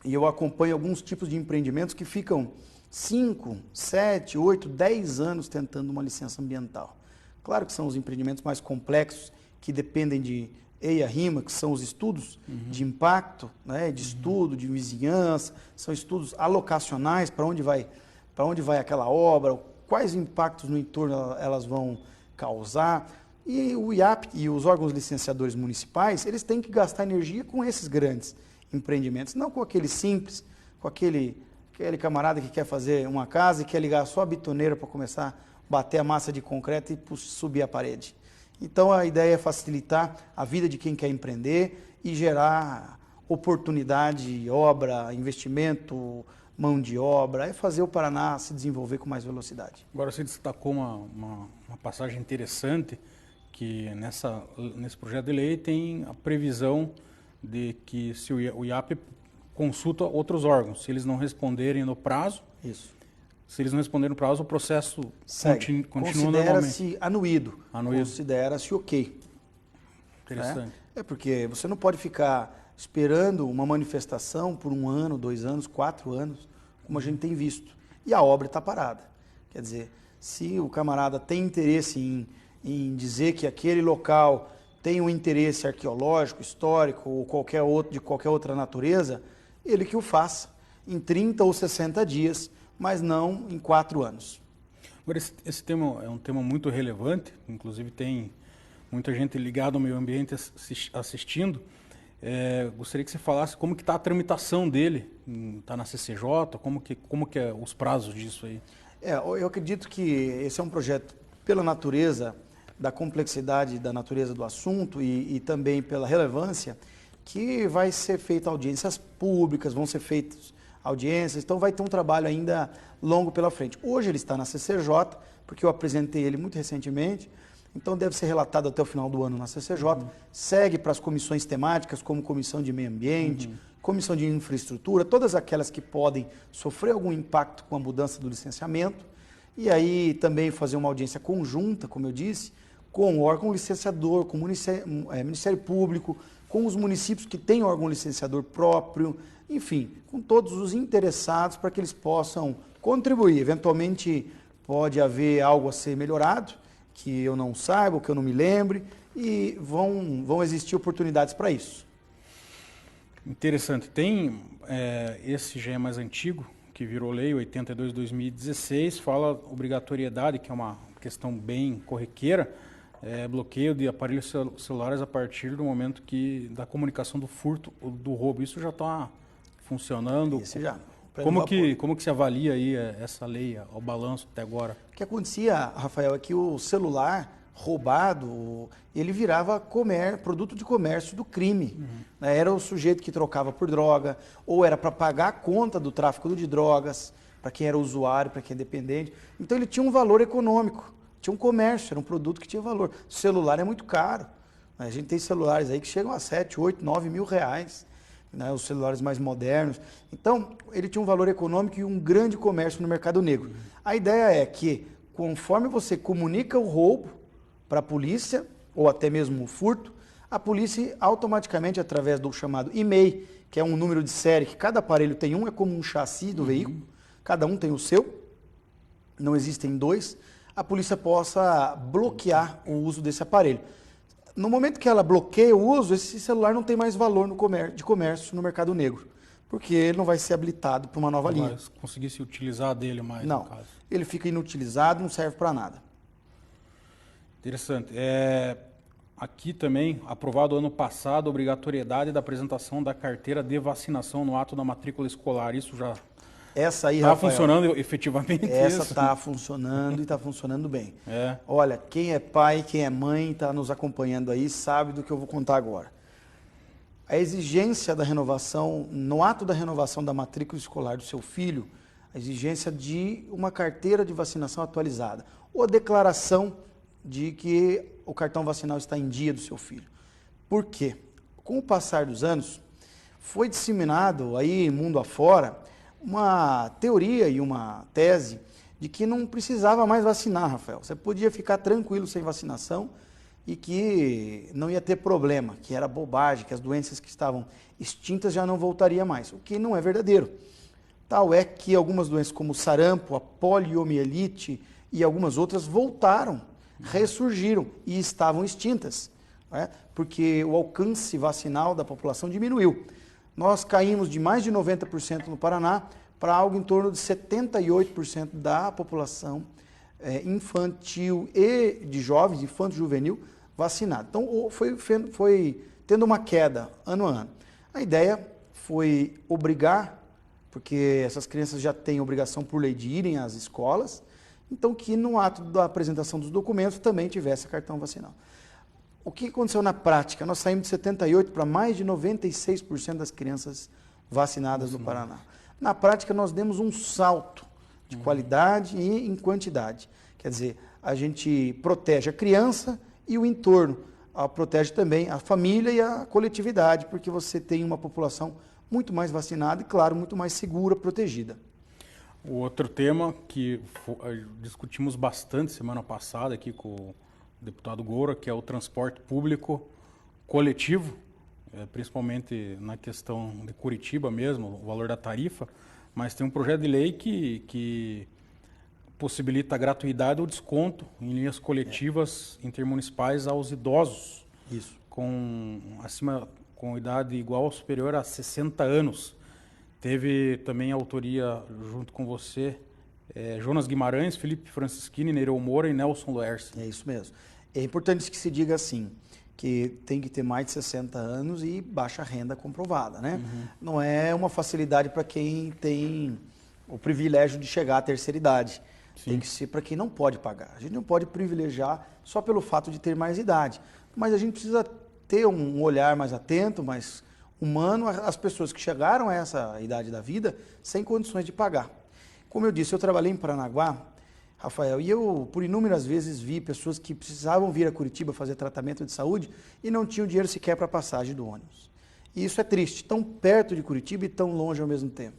e eu acompanho alguns tipos de empreendimentos que ficam 5, 7, 8, 10 anos tentando uma licença ambiental. Claro que são os empreendimentos mais complexos, que dependem de EIA-RIMA, que são os estudos de impacto, né, de estudo, de vizinhança, são estudos alocacionais, para onde vai aquela obra, quais impactos no entorno elas vão causar. E o IAP e os órgãos licenciadores municipais, eles têm que gastar energia com esses grandes empreendimentos, não com aquele simples, com aquele camarada que quer fazer uma casa e quer ligar só a bitoneira para começar a bater a massa de concreto e subir a parede. Então a ideia é facilitar a vida de quem quer empreender e gerar oportunidade, obra, investimento, mão de obra, é fazer o Paraná se desenvolver com mais velocidade. Agora você destacou uma passagem interessante, que nesse projeto de lei tem a previsão de que se o IAP consulta outros órgãos, se eles não responderem no prazo, isso. Se eles não responderem no prazo, o processo continua normalmente. Considera-se anuído, considera-se ok. Interessante. É porque você não pode ficar esperando uma manifestação por 1 ano, 2 anos, 4 anos, como a gente tem visto. E a obra está parada. Quer dizer, se o camarada tem interesse em dizer que aquele local tem um interesse arqueológico, histórico ou de qualquer outra natureza, ele que o faça em 30 ou 60 dias, mas não em 4 anos. Agora, esse tema é um tema muito relevante, inclusive tem muita gente ligada ao meio ambiente assistindo. Gostaria que você falasse como que está a tramitação dele, está na CCJ, como que é os prazos disso aí? Eu acredito que esse é um projeto, pela natureza, da complexidade da natureza do assunto e também pela relevância, que vai ser feita audiências públicas, vão ser feitas audiências, então vai ter um trabalho ainda longo pela frente. Hoje ele está na CCJ, porque eu apresentei ele muito recentemente, então deve ser relatado até o final do ano na CCJ, segue para as comissões temáticas, como Comissão de Meio Ambiente, Comissão de Infraestrutura, todas aquelas que podem sofrer algum impacto com a mudança do licenciamento, e aí também fazer uma audiência conjunta, como eu disse, com o órgão licenciador, com o Ministério Público, com os municípios que têm órgão licenciador próprio, enfim, com todos os interessados para que eles possam contribuir. Eventualmente pode haver algo a ser melhorado, que eu não saiba, que eu não me lembre, e vão existir oportunidades para isso. Interessante. Tem, esse já é mais antigo, que virou lei 82/2016, fala obrigatoriedade, que é uma questão bem corriqueira, bloqueio de aparelhos celulares a partir do momento da comunicação do furto ou do roubo. Isso já está funcionando? Isso já. Como que se avalia aí essa lei, o balanço até agora? O que acontecia, Rafael, é que o celular roubado, ele virava produto de comércio do crime. Né? Era o sujeito que trocava por droga, ou era para pagar a conta do tráfico de drogas, para quem era usuário, para quem é dependente. Então ele tinha um valor econômico, tinha um comércio, era um produto que tinha valor. O celular é muito caro. A gente tem celulares aí que chegam a 7, 8, 9 mil reais, né? Os celulares mais modernos. Então, ele tinha um valor econômico e um grande comércio no mercado negro. A ideia é que, conforme você comunica o roubo para a polícia, ou até mesmo o furto, a polícia automaticamente, através do chamado e-mail, que é um número de série, que cada aparelho tem um, é como um chassi do veículo, cada um tem o seu, não existem dois, a polícia possa bloquear o uso desse aparelho. No momento que ela bloqueia o uso, esse celular não tem mais valor de comércio no mercado negro, porque ele não vai ser habilitado para uma nova linha. Vai conseguir se utilizar dele mais, Não, no caso. ele fica inutilizado, não serve para nada. Interessante. Aqui também, aprovado ano passado, a obrigatoriedade da apresentação da carteira de vacinação no ato da matrícula escolar. Isso já Essa aí, está Rafael, funcionando efetivamente? essa isso? está funcionando e está funcionando bem. É. Olha, quem é pai, quem é mãe, está nos acompanhando aí, sabe do que eu vou contar agora. A exigência da renovação, no ato da renovação da matrícula escolar do seu filho, a exigência de uma carteira de vacinação atualizada, ou a declaração de que o cartão vacinal está em dia do seu filho. Por quê? Com o passar dos anos, foi disseminado aí, mundo afora, uma teoria e uma tese de que não precisava mais vacinar, Rafael. Você podia ficar tranquilo sem vacinação e que não ia ter problema, que era bobagem, que as doenças que estavam extintas já não voltariam mais, o que não é verdadeiro. Tal é que algumas doenças como o sarampo, a poliomielite e algumas outras voltaram, ressurgiram e estavam extintas, né? Porque o alcance vacinal da população diminuiu. Nós caímos de mais de 90% no Paraná para algo em torno de 78% da população infantil e de jovens, infanto-juvenil, vacinada. Então, foi tendo uma queda ano a ano. A ideia foi obrigar, porque essas crianças já têm obrigação por lei de irem às escolas, então que no ato da apresentação dos documentos também tivesse cartão vacinal. O que aconteceu na prática? Nós saímos de 78% para mais de 96% das crianças vacinadas no Paraná. Na prática, nós demos um salto de qualidade e em quantidade. Quer dizer, a gente protege a criança e o entorno, protege também a família e a coletividade, porque você tem uma população muito mais vacinada e, claro, muito mais segura, protegida. O outro tema que discutimos bastante semana passada aqui com o deputado Goura, que é o transporte público coletivo, principalmente na questão de Curitiba mesmo, o valor da tarifa, mas tem um projeto de lei que possibilita a gratuidade ou desconto em linhas coletivas intermunicipais aos idosos. Isso. Com idade igual ou superior a 60 anos. Teve também a autoria, junto com você, Jonas Guimarães, Felipe Francischini, Nereu Moura e Nelson Luerce. É isso mesmo. É importante que se diga assim, que tem que ter mais de 60 anos e baixa renda comprovada, né? Não é uma facilidade para quem tem o privilégio de chegar à terceira idade. Sim. Tem que ser para quem não pode pagar. A gente não pode privilegiar só pelo fato de ter mais idade, mas a gente precisa ter um olhar mais atento, mais humano, às pessoas que chegaram a essa idade da vida sem condições de pagar. Como eu disse, eu trabalhei em Paranaguá, Rafael, e eu, por inúmeras vezes, vi pessoas que precisavam vir a Curitiba fazer tratamento de saúde e não tinham dinheiro sequer para a passagem do ônibus. E isso é triste, tão perto de Curitiba e tão longe ao mesmo tempo.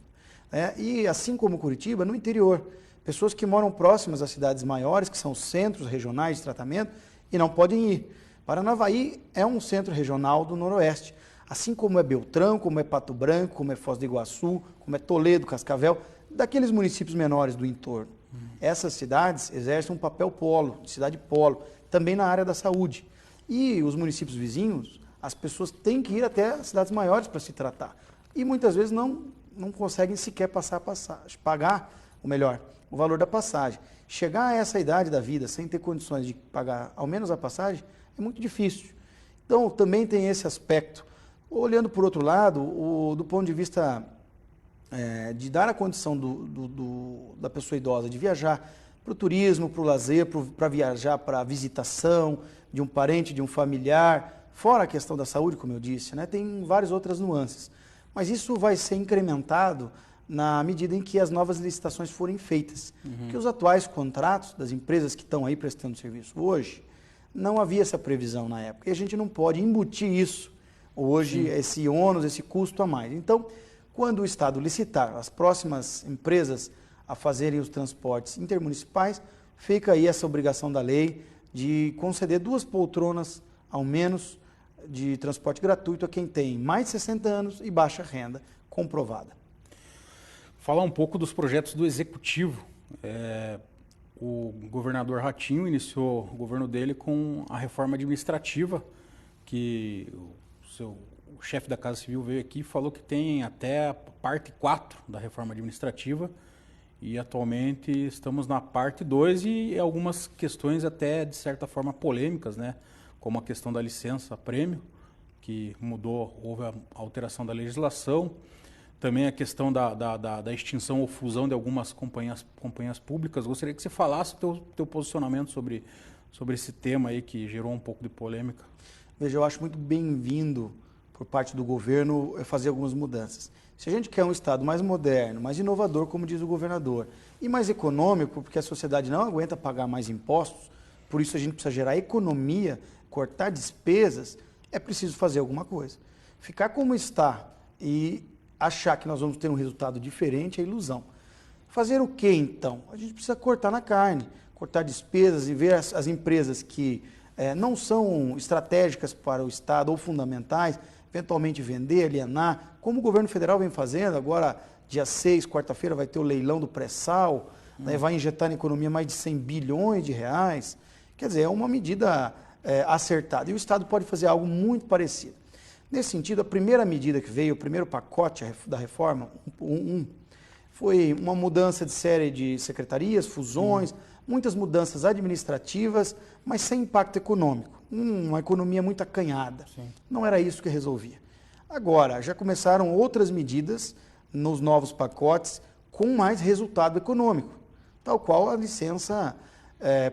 E assim como Curitiba, no interior, pessoas que moram próximas às cidades maiores, que são centros regionais de tratamento, e não podem ir. Paranavaí é um centro regional do Noroeste, assim como é Beltrão, como é Pato Branco, como é Foz do Iguaçu, como é Toledo, Cascavel, daqueles municípios menores do entorno. Essas cidades exercem um papel polo, de cidade polo, também na área da saúde. E os municípios vizinhos, as pessoas têm que ir até as cidades maiores para se tratar. E muitas vezes não conseguem sequer passar a passagem, pagar, ou melhor, o valor da passagem. Chegar a essa idade da vida sem ter condições de pagar ao menos a passagem é muito difícil. Então também tem esse aspecto. Olhando por outro lado, do ponto de vista de dar a condição da pessoa idosa de viajar para o turismo, para o lazer, para viajar, para a visitação de um parente, de um familiar, fora a questão da saúde, como eu disse, né? Tem várias outras nuances. Mas isso vai ser incrementado na medida em que as novas licitações forem feitas. Porque os atuais contratos das empresas que estão aí prestando serviço hoje, não havia essa previsão na época. E a gente não pode embutir isso hoje, esse ônus, esse custo a mais. Então, quando o Estado licitar as próximas empresas a fazerem os transportes intermunicipais, fica aí essa obrigação da lei de conceder 2 poltronas, ao menos, de transporte gratuito a quem tem mais de 60 anos e baixa renda comprovada. Falar um pouco dos projetos do Executivo. O governador Ratinho iniciou o governo dele com a reforma administrativa, que o chefe da Casa Civil veio aqui e falou que tem até a parte 4 da reforma administrativa, e atualmente estamos na parte 2 e algumas questões até, de certa forma, polêmicas, né? Como a questão da licença-prêmio, que mudou, houve a alteração da legislação, também a questão da extinção ou fusão de algumas companhias públicas. Gostaria que você falasse o teu posicionamento sobre esse tema aí que gerou um pouco de polêmica. Veja, eu acho muito bem-vindo por parte do governo fazer algumas mudanças. Se a gente quer um Estado mais moderno, mais inovador, como diz o governador, e mais econômico, porque a sociedade não aguenta pagar mais impostos, por isso a gente precisa gerar economia, cortar despesas, é preciso fazer alguma coisa. Ficar como está e achar que nós vamos ter um resultado diferente é ilusão. Fazer o que então? A gente precisa cortar na carne, cortar despesas e ver as empresas que não são estratégicas para o Estado ou fundamentais, eventualmente vender, alienar, como o governo federal vem fazendo. Agora, dia 6, quarta-feira, vai ter o leilão do pré-sal, né, vai injetar na economia mais de 100 bilhões de reais. Quer dizer, é uma medida acertada. E o Estado pode fazer algo muito parecido. Nesse sentido, a primeira medida que veio, o primeiro pacote da reforma, foi uma mudança de série de secretarias, fusões, muitas mudanças administrativas, mas sem impacto econômico. Uma economia muito acanhada. Sim. Não era isso que resolvia. Agora, já começaram outras medidas nos novos pacotes com mais resultado econômico, tal qual a licença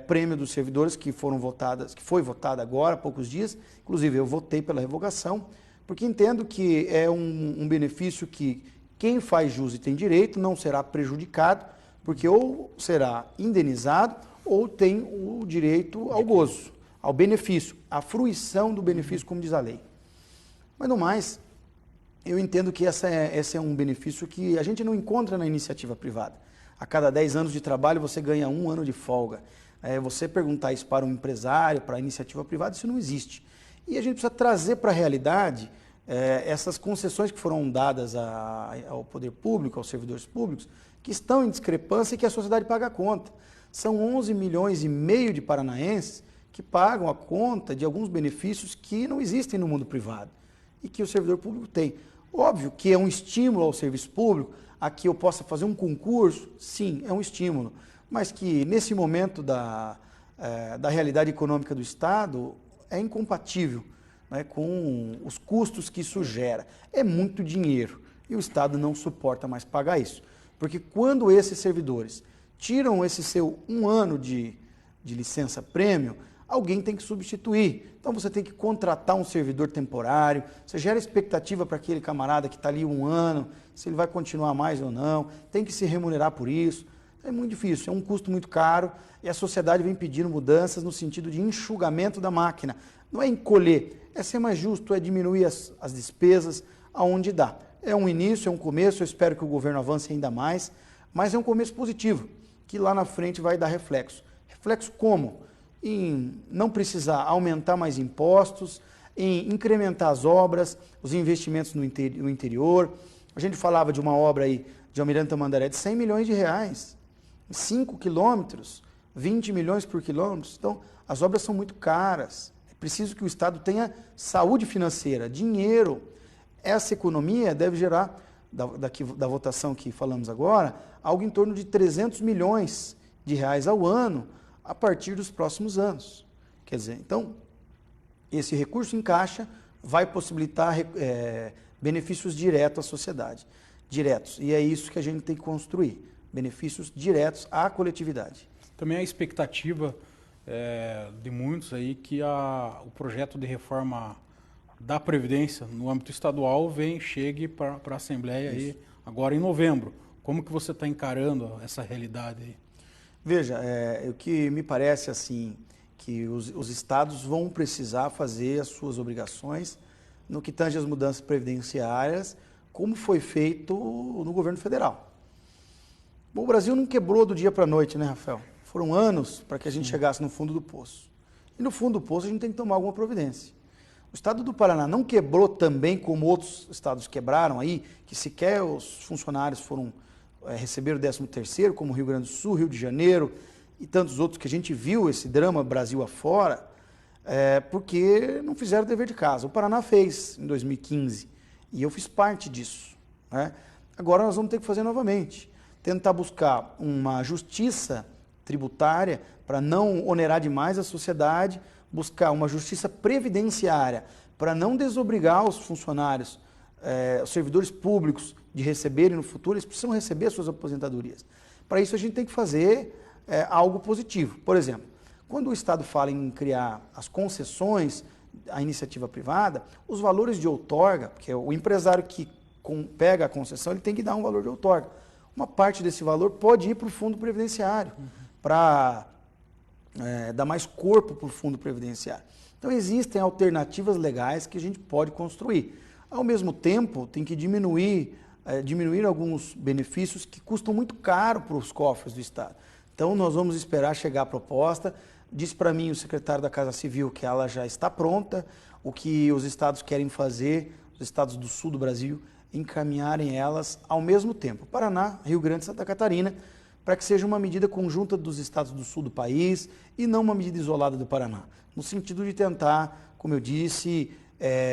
prêmio dos servidores que foi votada agora há poucos dias. Inclusive, eu votei pela revogação, porque entendo que é um benefício que quem faz jus e tem direito não será prejudicado, porque ou será indenizado ou tem o direito ao gozo, ao benefício, à fruição do benefício, como diz a lei. Mas, no mais, eu entendo que esse é um benefício que a gente não encontra na iniciativa privada. A cada 10 anos de trabalho você ganha 1 ano de folga. Você perguntar isso para um empresário, para a iniciativa privada, isso não existe. E a gente precisa trazer para a realidade essas concessões que foram dadas ao poder público, aos servidores públicos, que estão em discrepância e que a sociedade paga a conta. São 11,5 milhões de paranaenses que pagam a conta de alguns benefícios que não existem no mundo privado e que o servidor público tem. Óbvio que é um estímulo ao serviço público, a que eu possa fazer um concurso, sim, é um estímulo, mas que nesse momento da realidade econômica do Estado é incompatível, né, com os custos que isso gera. É muito dinheiro e o Estado não suporta mais pagar isso. Porque quando esses servidores tiram esse seu 1 ano de licença-prêmio, alguém tem que substituir. Então você tem que contratar um servidor temporário, você gera expectativa para aquele camarada que está ali 1 ano, se ele vai continuar mais ou não, tem que se remunerar por isso. É muito difícil, é um custo muito caro e a sociedade vem pedindo mudanças no sentido de enxugamento da máquina. Não é encolher, é ser mais justo, é diminuir as despesas aonde dá. É um início, é um começo, eu espero que o governo avance ainda mais, mas é um começo positivo, que lá na frente vai dar reflexo. Reflexo como? Em não precisar aumentar mais impostos, em incrementar as obras, os investimentos no interior. A gente falava de uma obra aí de Almirante Tamandaré de 100 milhões de reais, 5 quilômetros, 20 milhões por quilômetro. Então, as obras são muito caras. É preciso que o Estado tenha saúde financeira, dinheiro. Essa economia deve gerar, da votação que falamos agora, algo em torno de 300 milhões de reais ao ano a partir dos próximos anos. Quer dizer, então, esse recurso em caixa vai possibilitar benefícios diretos à sociedade. Diretos. E é isso que a gente tem que construir. Benefícios diretos à coletividade. Também a expectativa de muitos aí que o projeto de reforma da Previdência no âmbito estadual chegue para a Assembleia aí agora em novembro. Como que você está encarando essa realidade aí? Veja, o que me parece assim, que os estados vão precisar fazer as suas obrigações no que tange às mudanças previdenciárias, como foi feito no governo federal. Bom, o Brasil não quebrou do dia para a noite, né, Rafael? Foram anos para que a gente chegasse no fundo do poço. E no fundo do poço a gente tem que tomar alguma providência. O estado do Paraná não quebrou também como outros estados quebraram aí, que sequer os funcionários receberam o 13º, como Rio Grande do Sul, Rio de Janeiro e tantos outros que a gente viu esse drama Brasil afora, porque não fizeram o dever de casa. O Paraná fez em 2015 e eu fiz parte disso, né? Agora nós vamos ter que fazer novamente, tentar buscar uma justiça tributária para não onerar demais a sociedade, buscar uma justiça previdenciária para não desobrigar os funcionários, os servidores públicos de receberem no futuro, eles precisam receber suas aposentadorias. Para isso a gente tem que fazer algo positivo. Por exemplo, quando o Estado fala em criar as concessões à iniciativa privada, os valores de outorga, porque o empresário que pega a concessão, ele tem que dar um valor de outorga. Uma parte desse valor pode ir para o fundo previdenciário, para dar mais corpo para o fundo previdenciário. Então existem alternativas legais que a gente pode construir. Ao mesmo tempo, tem que diminuir alguns benefícios que custam muito caro para os cofres do Estado. Então nós vamos esperar chegar a proposta. Disse para mim o secretário da Casa Civil que ela já está pronta. O que os estados querem fazer, os estados do sul do Brasil, encaminharem elas ao mesmo tempo. Paraná, Rio Grande e Santa Catarina, para que seja uma medida conjunta dos estados do sul do país e não uma medida isolada do Paraná. No sentido de tentar, como eu disse,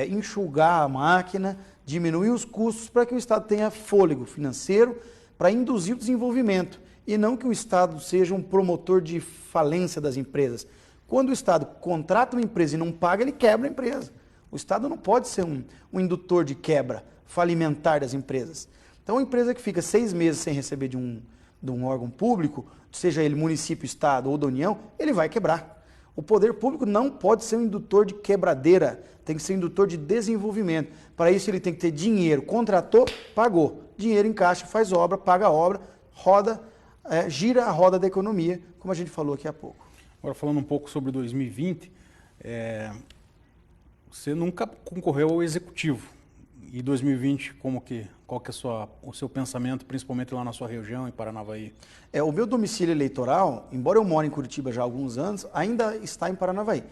enxugar a máquina, diminuir os custos para que o Estado tenha fôlego financeiro para induzir o desenvolvimento e não que o Estado seja um promotor de falência das empresas. Quando o Estado contrata uma empresa e não paga, ele quebra a empresa. O Estado não pode ser um indutor de quebra falimentar das empresas. Então, a empresa que fica 6 meses sem receber de um órgão público, seja ele município, Estado ou da União, ele vai quebrar. O poder público não pode ser um indutor de quebradeira, tem que ser um indutor de desenvolvimento. Para isso ele tem que ter dinheiro, contratou, pagou. Dinheiro em caixa, faz obra, paga a obra, roda, gira a roda da economia, como a gente falou aqui há pouco. Agora falando um pouco sobre 2020, você nunca concorreu ao Executivo. E 2020, qual que é o seu pensamento, principalmente lá na sua região, em Paranavaí? O meu domicílio eleitoral, embora eu more em Curitiba já há alguns anos, ainda está em Paranavaí.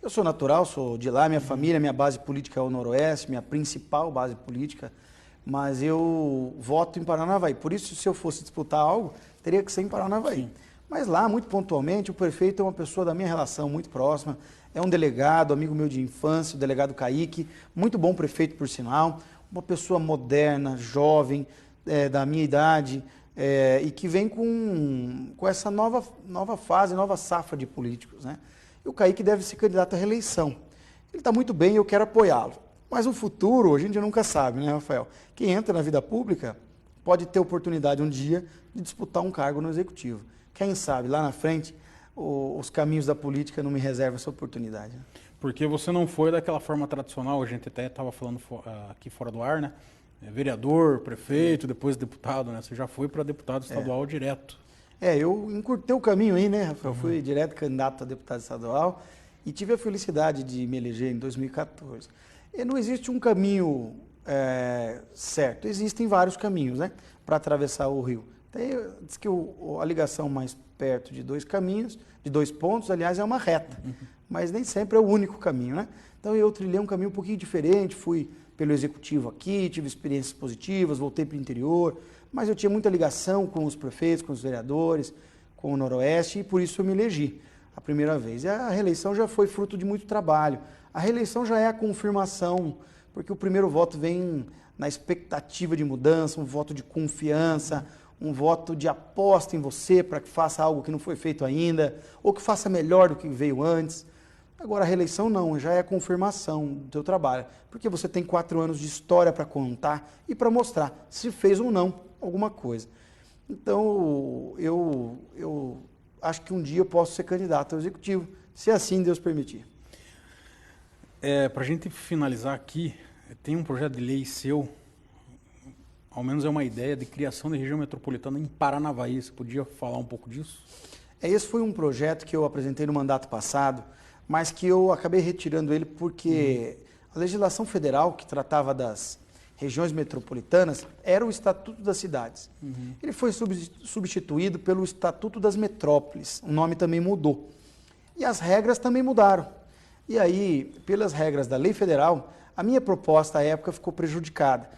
Eu sou natural, sou de lá, minha família, minha base política é o Noroeste, minha principal base política, mas eu voto em Paranavaí. Por isso, se eu fosse disputar algo, teria que ser em Paranavaí. Sim. Mas lá, muito pontualmente, o prefeito é uma pessoa da minha relação muito próxima, é um delegado, amigo meu de infância, o delegado Kaique, muito bom prefeito, por sinal, uma pessoa moderna, jovem, da minha idade, e que vem com essa nova fase, nova safra de políticos, né? E o Kaique deve ser candidato à reeleição. Ele está muito bem e eu quero apoiá-lo. Mas o futuro, a gente nunca sabe, né, Rafael? Quem entra na vida pública pode ter oportunidade um dia de disputar um cargo no Executivo. Quem sabe, lá na frente, os caminhos da política não me reservam essa oportunidade. Porque você não foi daquela forma tradicional, a gente até estava falando aqui fora do ar, né? Vereador, prefeito, depois deputado, né? Você já foi para deputado estadual direto. Eu encurtei o caminho aí, né, Rafael? Fui direto candidato a deputado estadual e tive a felicidade de me eleger em 2014. E não existe um caminho certo, existem vários caminhos, né, para atravessar o rio. Diz que a ligação mais perto de 2 caminhos, de 2 pontos, aliás, é uma reta, mas nem sempre é o único caminho, né? Então eu trilhei um caminho um pouquinho diferente, fui pelo Executivo aqui, tive experiências positivas, voltei para o interior, mas eu tinha muita ligação com os prefeitos, com os vereadores, com o Noroeste, e por isso eu me elegi a primeira vez. E a reeleição já foi fruto de muito trabalho. A reeleição já é a confirmação, porque o primeiro voto vem na expectativa de mudança, um voto de confiança, um voto de aposta em você para que faça algo que não foi feito ainda, ou que faça melhor do que veio antes. Agora, a reeleição não, já é a confirmação do teu trabalho, porque você tem 4 anos de história para contar e para mostrar se fez ou não alguma coisa. Então, eu acho que um dia eu posso ser candidato ao executivo, se assim Deus permitir. Para a gente finalizar aqui, tem um projeto de lei seu, ao menos é uma ideia de criação de região metropolitana em Paranavaí. Você podia falar um pouco disso? Esse foi um projeto que eu apresentei no mandato passado, mas que eu acabei retirando ele porque a legislação federal que tratava das regiões metropolitanas era o Estatuto das Cidades. Ele foi substituído pelo Estatuto das Metrópoles, o nome também mudou. E as regras também mudaram. E aí, pelas regras da lei federal, a minha proposta à época ficou prejudicada.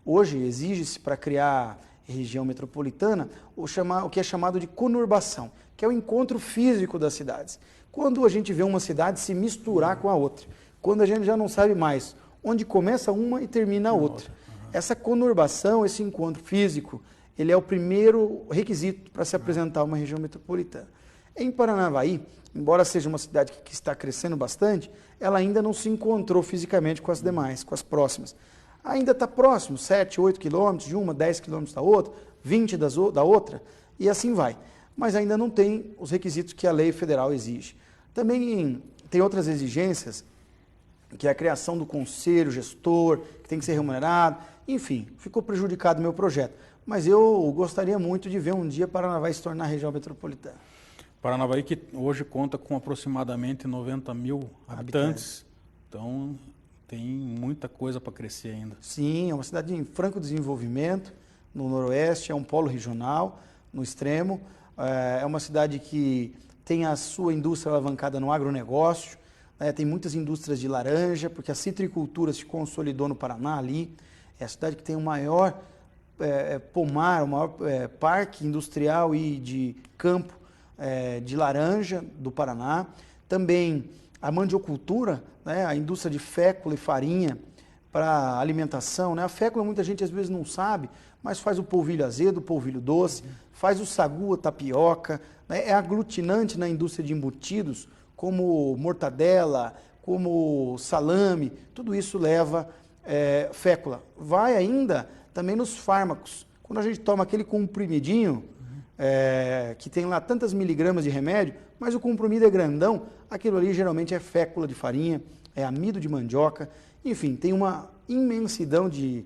Hoje exige-se para criar região metropolitana o que é chamado de conurbação, que é o encontro físico das cidades. Quando a gente vê uma cidade se misturar com a outra, quando a gente já não sabe mais onde começa uma e termina a outra. Essa conurbação, esse encontro físico, ele é o primeiro requisito para se apresentar uma região metropolitana. Em Paranavaí, embora seja uma cidade que está crescendo bastante, ela ainda não se encontrou fisicamente com as demais, com as próximas. Ainda está próximo, 7, 8 quilômetros de uma, 10 quilômetros da outra, 20 da outra, e assim vai. Mas ainda não tem os requisitos que a lei federal exige. Também tem outras exigências, que é a criação do conselho gestor, que tem que ser remunerado, enfim, ficou prejudicado o meu projeto. Mas eu gostaria muito de ver um dia Paranavaí se tornar região metropolitana. Paranavaí que hoje conta com aproximadamente 90 mil habitantes, então tem muita coisa para crescer ainda. Sim, é uma cidade em franco desenvolvimento, no noroeste, é um polo regional, no extremo, é uma cidade que tem a sua indústria alavancada no agronegócio, tem muitas indústrias de laranja, porque a citricultura se consolidou no Paraná ali, é a cidade que tem o maior pomar, o maior parque industrial e de campo de laranja do Paraná. Também a mandiocultura, a indústria de fécula e farinha para alimentação. A fécula muita gente às vezes não sabe, mas faz o polvilho azedo, o polvilho doce, faz o sagu, a tapioca, é aglutinante na indústria de embutidos, como mortadela, como salame, tudo isso leva fécula. Vai ainda também nos fármacos. Quando a gente toma aquele comprimidinho, que tem lá tantas miligramas de remédio, mas o comprimido é grandão, aquilo ali geralmente é fécula de farinha, é amido de mandioca, enfim, tem uma imensidão de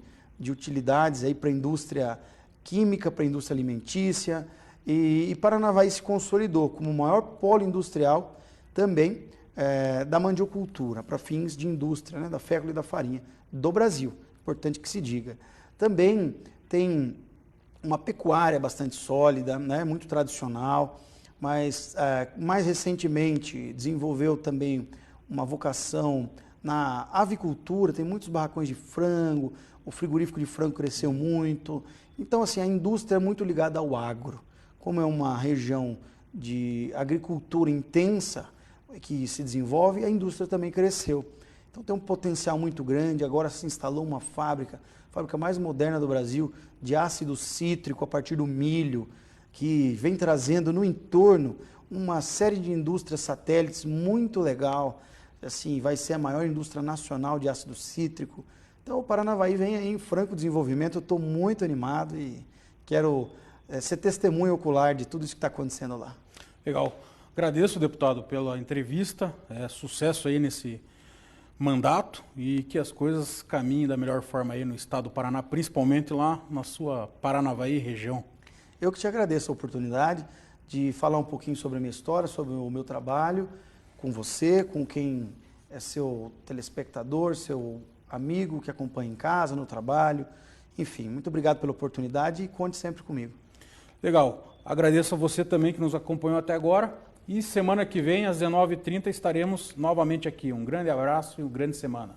utilidades aí para a indústria química, para a indústria alimentícia, e Paranavaí se consolidou como o maior polo industrial também da mandiocultura, para fins de indústria, da fécula e da farinha do Brasil, importante que se diga. Também tem uma pecuária bastante sólida, muito tradicional, mas mais recentemente desenvolveu também uma vocação na avicultura, tem muitos barracões de frango, o frigorífico de frango cresceu muito. Então, assim, a indústria é muito ligada ao agro. Como é uma região de agricultura intensa que se desenvolve, a indústria também cresceu. Então tem um potencial muito grande, agora se instalou uma fábrica, a fábrica mais moderna do Brasil, de ácido cítrico a partir do milho, que vem trazendo no entorno uma série de indústrias satélites muito legal. Assim, vai ser a maior indústria nacional de ácido cítrico. Então o Paranavaí vem aí em franco desenvolvimento, eu estou muito animado e quero ser testemunha ocular de tudo isso que está acontecendo lá. Legal. Agradeço, deputado, pela entrevista, sucesso aí nesse mandato e que as coisas caminhem da melhor forma aí no estado do Paraná, principalmente lá na sua Paranavaí região. Eu que te agradeço a oportunidade de falar um pouquinho sobre a minha história, sobre o meu trabalho, com você, com quem é seu telespectador, seu amigo que acompanha em casa, no trabalho. Enfim, muito obrigado pela oportunidade e conte sempre comigo. Legal. Agradeço a você também que nos acompanhou até agora. E semana que vem, às 19h30, estaremos novamente aqui. Um grande abraço e uma grande semana.